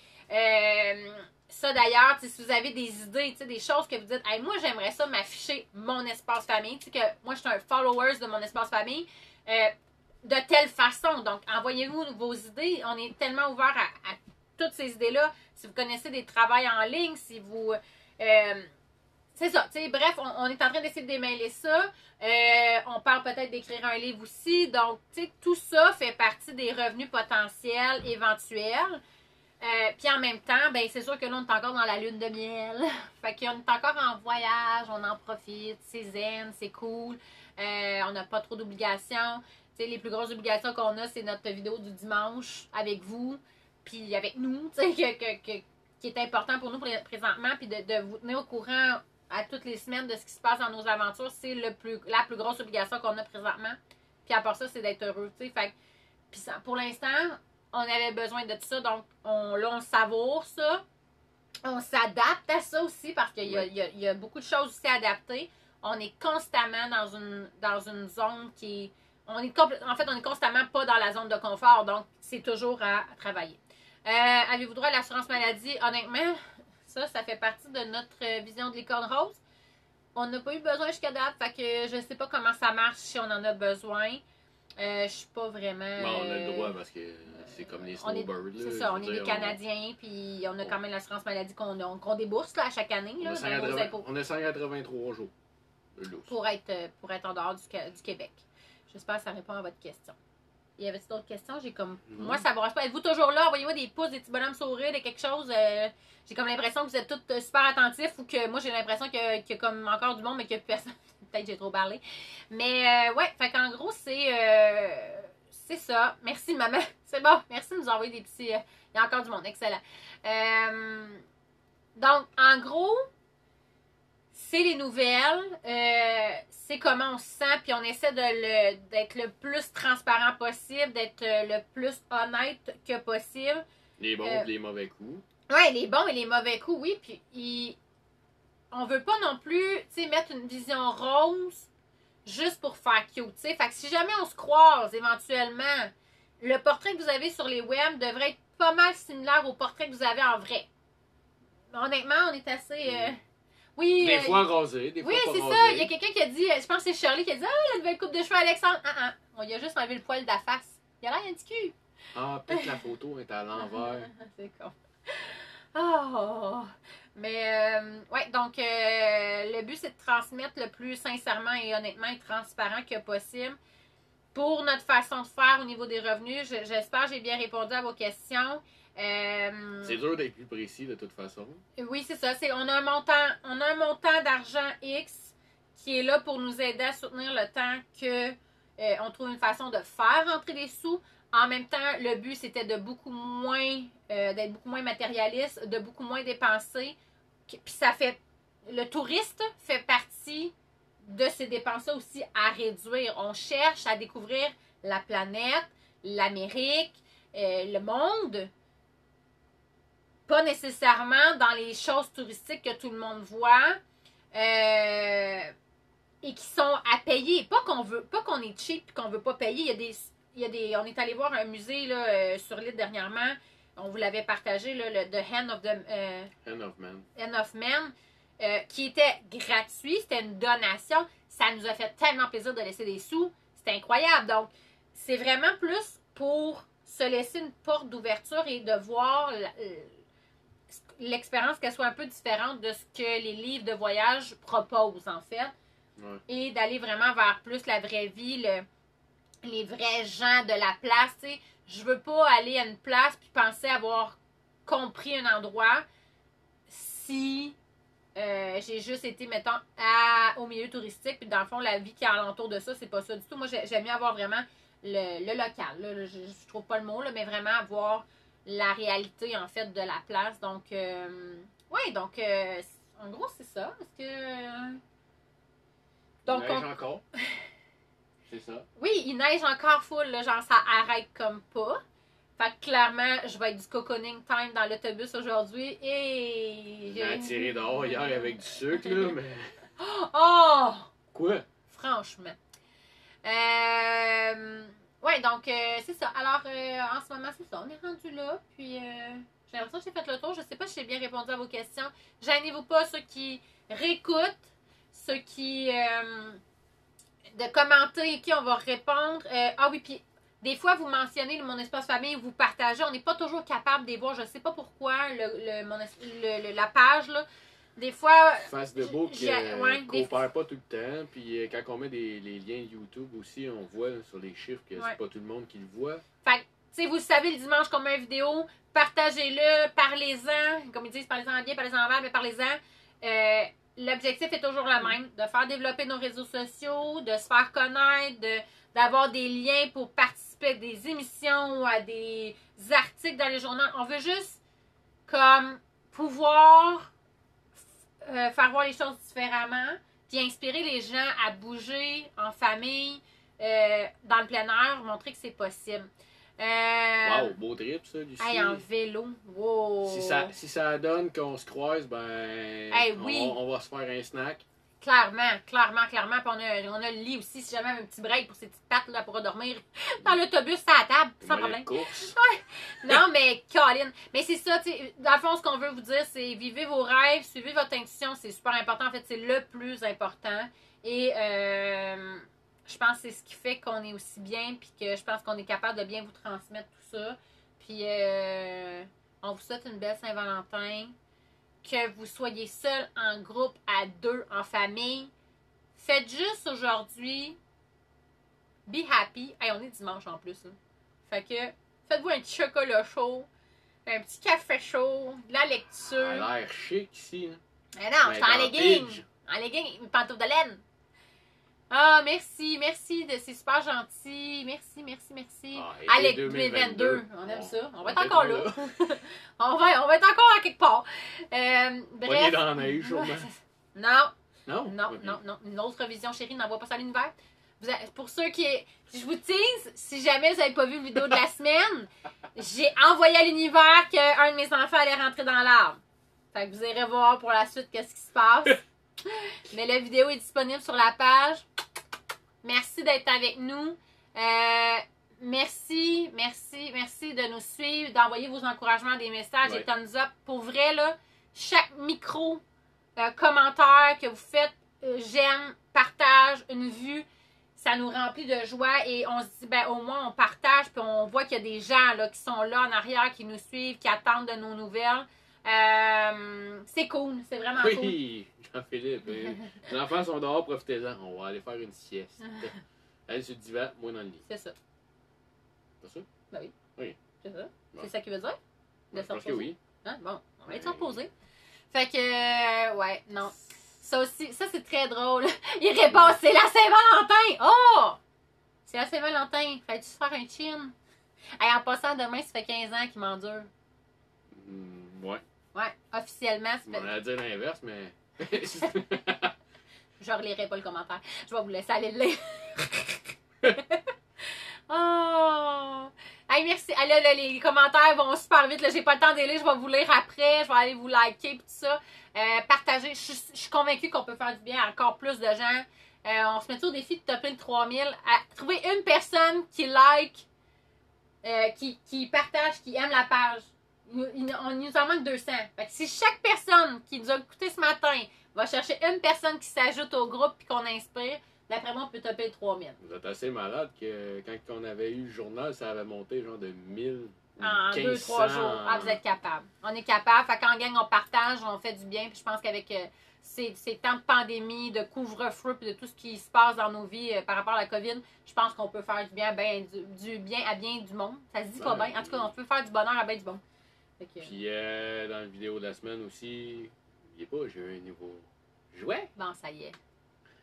Speaker 1: Ça d'ailleurs, si vous avez des idées, des choses que vous dites, hey, moi j'aimerais ça m'afficher Mon Espace Famille, que moi je suis un follower de Mon Espace Famille, de telle façon. Donc envoyez-nous vos idées, on est tellement ouvert à toutes ces idées-là. Si vous connaissez des travails en ligne, si vous... c'est ça, bref, on est en train d'essayer de démêler ça. On parle peut-être d'écrire un livre aussi. Donc, tout ça fait partie des revenus potentiels éventuels. Puis en même temps, ben c'est sûr que là, on est encore dans la lune de miel. Fait qu'on est encore en voyage, on en profite, c'est zen, c'est cool. On n'a pas trop d'obligations. Les plus grosses obligations qu'on a, c'est notre vidéo du dimanche avec vous, puis avec nous, qui est important pour nous présentement, puis de vous tenir au courant à toutes les semaines de ce qui se passe dans nos aventures, c'est la plus grosse obligation qu'on a présentement. Puis à part ça, c'est d'être heureux, tu sais. Fait puis pour l'instant, on avait besoin de tout ça, donc on savoure ça. On s'adapte à ça aussi, parce qu'il y a beaucoup de choses aussi à adapter. On est constamment dans une zone qui est... on est constamment pas dans la zone de confort, donc c'est toujours à travailler. Avez-vous droit à l'assurance maladie? Honnêtement, ça fait partie de notre vision de licorne rose. On n'a pas eu besoin jusqu'à date, fait que je sais pas comment ça marche si on en a besoin. Je suis pas vraiment...
Speaker 2: Bon, on a le droit parce que c'est comme les snowbirds.
Speaker 1: C'est ça, on est des Canadiens, puis on a quand même l'assurance maladie qu'on débourse là, à chaque année. Là,
Speaker 2: on a 183 jours.
Speaker 1: Pour être en dehors du Québec. J'espère que ça répond à votre question. Il y avait d'autres questions? J'ai comme... Moi, ça ne brasse pas. Êtes-vous toujours là? Envoyez-moi des pouces, des petits bonhommes sourires, de quelque chose. J'ai comme l'impression que vous êtes tous super attentifs ou que moi, j'ai l'impression qu'il y a comme encore du monde, mais qu'il n'y a plus personne. Peut-être que j'ai trop parlé. Mais ouais, fait qu'en gros, c'est ça. Merci, maman. C'est bon. Merci de nous envoyer des petits... il y a encore du monde. Excellent. Donc, en gros... c'est les nouvelles, c'est comment on se sent, puis on essaie d'être le plus transparent possible, d'être le plus honnête que possible.
Speaker 2: Les bons et les mauvais coups.
Speaker 1: Oui, les bons et les mauvais coups, oui. Puis on veut pas non plus, mettre une vision rose juste pour faire cute, Fait que si jamais on se croise éventuellement, le portrait que vous avez sur les web devrait être pas mal similaire au portrait que vous avez en vrai. Honnêtement, on est assez... Oui,
Speaker 2: Des fois rasé, des fois
Speaker 1: oui,
Speaker 2: pas
Speaker 1: c'est
Speaker 2: rasé.
Speaker 1: ça. Il y a quelqu'un qui a dit, je pense que c'est Shirley qui a dit, ah, la nouvelle coupe de cheveux Alexandre. On lui a juste enlevé le poil de la face. Il a l'air un petit cul.
Speaker 2: Ah, peut-être la photo est à l'envers.
Speaker 1: C'est con. Oh! Mais, ouais, donc, le but, c'est de transmettre le plus sincèrement et honnêtement et transparent que possible. Pour notre façon de faire au niveau des revenus, j'espère que j'ai bien répondu à vos questions.
Speaker 2: C'est dur d'être plus précis de toute façon.
Speaker 1: Oui, c'est ça. On a un montant d'argent X qui est là pour nous aider à soutenir le temps que on trouve une façon de faire rentrer des sous. En même temps, le but, c'était de beaucoup moins d'être beaucoup moins matérialiste, de beaucoup moins dépenser. Puis ça fait... Le touriste fait partie de ces dépenses-là aussi à réduire. On cherche à découvrir la planète, l'Amérique, le monde. Pas nécessairement dans les choses touristiques que tout le monde voit. Et qui sont à payer. Pas qu'on est cheap et qu'on veut pas payer. On est allé voir un musée là, sur l'île dernièrement. On vous l'avait partagé, là, le The Hand of Man. Qui était gratuit. C'était une donation. Ça nous a fait tellement plaisir de laisser des sous. C'était incroyable. Donc, c'est vraiment plus pour se laisser une porte d'ouverture et de voir l'expérience qu'elle soit un peu différente de ce que les livres de voyage proposent, en fait.
Speaker 2: Ouais.
Speaker 1: Et d'aller vraiment vers plus la vraie vie, les vrais gens de la place. T'sais. Je veux pas aller à une place puis penser avoir compris un endroit si j'ai juste été, mettons, au milieu touristique. Puis dans le fond, la vie qui est alentour de ça, c'est pas ça du tout. Moi, j'aime mieux avoir vraiment le local. Là. Je trouve pas le mot, là, mais vraiment avoir la réalité, en fait, de la place. Donc, ouais, donc, en gros, c'est ça. Est-ce que... Donc,
Speaker 2: il neige encore. C'est ça.
Speaker 1: Oui, il neige encore full, là, genre ça arrête comme pas. Fait que clairement, je vais être du cocooning time dans l'autobus aujourd'hui et...
Speaker 2: J'ai tiré dehors hier avec du sucre, là, mais...
Speaker 1: Oh!
Speaker 2: Quoi?
Speaker 1: Franchement. Ouais, donc c'est ça. Alors, en ce moment, c'est ça. On est rendu là, puis j'ai l'impression que j'ai fait le tour. Je sais pas si j'ai bien répondu à vos questions. Gênez-vous pas, ceux qui réécoutent, ceux qui... de commenter qui on va répondre. Ah oui, puis des fois, vous mentionnez mon espace famille, vous partagez. On n'est pas toujours capable de les voir. Je ne sais pas pourquoi la page, là. Des fois...
Speaker 2: Face de beau qui
Speaker 1: ouais,
Speaker 2: coopère pas tout le temps. Puis quand on met les liens YouTube aussi, on voit là, sur les chiffres que c'est pas tout le monde qui le voit.
Speaker 1: Fait que, tu sais, vous le savez, le dimanche qu'on met une vidéo, partagez-le, parlez-en. Comme ils disent, parlez-en bien, parlez-en mal, mais parlez-en. L'objectif est toujours le même, de faire développer nos réseaux sociaux, de se faire connaître, d'avoir des liens pour participer à des émissions ou à des articles dans les journaux. On veut juste comme pouvoir faire voir les choses différemment, puis inspirer les gens à bouger en famille, dans le plein air, montrer que c'est possible.
Speaker 2: Wow, beau trip ça, Lucie.
Speaker 1: Hey, en vélo. Wow.
Speaker 2: Si ça donne qu'on se croise, ben
Speaker 1: oui.
Speaker 2: on va se faire un snack.
Speaker 1: Clairement. Puis on a le lit aussi, si jamais un petit break pour ces petites pattes là pour dormir dans l'autobus à la table, sans problème.
Speaker 2: Course.
Speaker 1: Ouais. Non, mais Colin. Mais c'est ça, tu sais, dans le fond, ce qu'on veut vous dire, c'est vivez vos rêves, suivez votre intuition, c'est super important. En fait, c'est le plus important. Et je pense que c'est ce qui fait qu'on est aussi bien, puis que je pense qu'on est capable de bien vous transmettre tout ça. Puis on vous souhaite une belle Saint-Valentin. Que vous soyez seul, en groupe, à deux, en famille. Faites juste aujourd'hui. Be happy. Hey, on est dimanche en plus. Hein. Fait que faites-vous un petit chocolat chaud, un petit café chaud, de la lecture.
Speaker 2: Ça a l'air chic ici. Hein?
Speaker 1: Mais non, je suis en legging. En legging, une pantoufle de laine. Ah, merci, c'est super gentil. Merci.
Speaker 2: Ah,
Speaker 1: Allez, 2022, on aime ça. On va être encore là. on va être encore à quelque part. Bref.
Speaker 2: On est dans la neige, sûrement.
Speaker 1: Non. Une autre vision, chérie, n'envoie pas ça à l'univers. Pour ceux qui... Je vous tease, si jamais vous n'avez pas vu la vidéo de la semaine, j'ai envoyé à l'univers qu'un de mes enfants allait rentrer dans l'arbre. Fait que vous irez voir pour la suite qu'est-ce qui se passe. Mais la vidéo est disponible sur la page. Merci d'être avec nous. merci de nous suivre, d'envoyer vos encouragements, des messages, des thumbs up. Pour vrai, là, chaque micro, commentaire que vous faites, j'aime, partage, une vue, ça nous remplit de joie et on se dit, ben au moins on partage puis on voit qu'il y a des gens là, qui sont là en arrière, qui nous suivent, qui attendent de nos nouvelles. C'est cool, c'est vraiment cool.
Speaker 2: Oui, Jean-Philippe. Les enfants sont dehors, profitez-en. On va aller faire une sieste. Elle sur le divan, moi dans le lit.
Speaker 1: C'est ça.
Speaker 2: C'est ça?
Speaker 1: Ben oui.
Speaker 2: Oui.
Speaker 1: C'est ça.
Speaker 2: Bon.
Speaker 1: C'est ça qui veut dire?
Speaker 2: Je pense que oui.
Speaker 1: Hein? Bon, on va être reposé. Fait que, ouais, non. Ça aussi, ça c'est très drôle. Il répond, c'est la Saint-Valentin! Oh! C'est la Saint-Valentin. Fallait-tu se faire un chin? Hey, en passant, demain, ça fait 15 ans qu'il m'endure.
Speaker 2: Ouais.
Speaker 1: Ouais, officiellement, ça fait...
Speaker 2: On allait dire l'inverse, mais.
Speaker 1: Je relirai pas le commentaire. Je vais vous laisser aller le lire. Oh! Hey, merci. Ah, là, les commentaires vont super vite. J'ai pas le temps de les lire. Je vais vous lire après. Je vais aller vous liker et tout ça. Partager. Je suis convaincue qu'on peut faire du bien à encore plus de gens. On se met au défi de topper le 3000. Trouver une personne qui like, qui partage, qui aime la page. On nous en manque 200. Fait que si chaque personne qui nous a écouté ce matin va chercher une personne qui s'ajoute au groupe et qu'on inspire, d'après moi, on peut topper le 3000.
Speaker 2: Vous êtes assez malade que quand on avait eu le journal, ça avait monté genre de 1000.
Speaker 1: En
Speaker 2: 1500.
Speaker 1: 2-3 jours. Ah, vous êtes capable. On est capable. Fait qu'en gang, on partage, on fait du bien. Puis je pense qu'avec ces temps de pandémie, de couvre-feu, puis de tout ce qui se passe dans nos vies par rapport à la COVID, je pense qu'on peut faire du bien, du bien à bien du monde. Ça se dit pas bien. En tout cas, on peut faire du bonheur à bien du bon.
Speaker 2: Puis dans la vidéo de la semaine aussi, n'oubliez pas, j'ai un nouveau jouet.
Speaker 1: Bon, ça y est.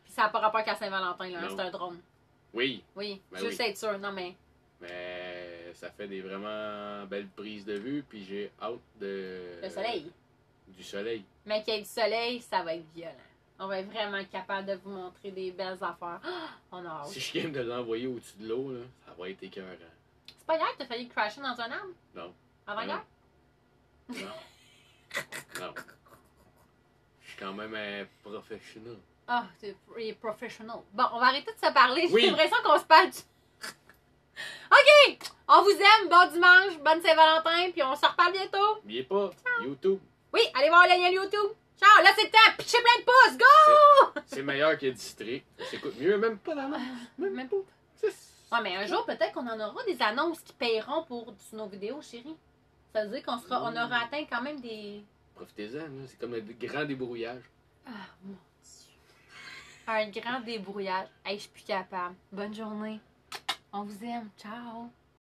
Speaker 1: Puis ça n'a pas rapport qu'à Saint-Valentin, là. Hein, c'est un drone.
Speaker 2: Oui.
Speaker 1: Oui,
Speaker 2: Ben
Speaker 1: je sais être sûr. Non, mais...
Speaker 2: Mais ça fait des vraiment belles prises de vue, puis j'ai hâte de...
Speaker 1: Le soleil.
Speaker 2: Du soleil.
Speaker 1: Mais qu'il y ait du soleil, ça va être violent. On va être vraiment capable de vous montrer des belles affaires. Oh, on a hâte.
Speaker 2: Si je viens de l'envoyer au-dessus de l'eau, là, ça va être écœurant.
Speaker 1: C'est pas hier que t'as failli crasher dans un arbre?
Speaker 2: Non.
Speaker 1: Avant-hier?
Speaker 2: Non. Non. Je suis quand même un professionnel.
Speaker 1: Ah, il est professionnel. Bon, on va arrêter de se parler.
Speaker 2: Oui.
Speaker 1: J'ai l'impression qu'on se parle. OK! On vous aime. Bon dimanche, bonne Saint-Valentin, puis on se reparle bientôt.
Speaker 2: N'oubliez pas, YouTube.
Speaker 1: Oui, allez voir le lien YouTube. Ciao! Là, c'est le temps. Pitchez plein de pouces. Go!
Speaker 2: C'est meilleur que District. Ça s'écoute mieux, même pas dans la...
Speaker 1: Même pas. Ouais, mais un jour, peut-être qu'on en aura des annonces qui paieront pour nos vidéos, chérie. Ça veut dire qu'on on aura atteint quand même des...
Speaker 2: Profitez-en, là. C'est comme un grand débrouillage.
Speaker 1: Ah, mon Dieu. Un grand débrouillage. Hey, je suis plus capable. Bonne journée. On vous aime. Ciao.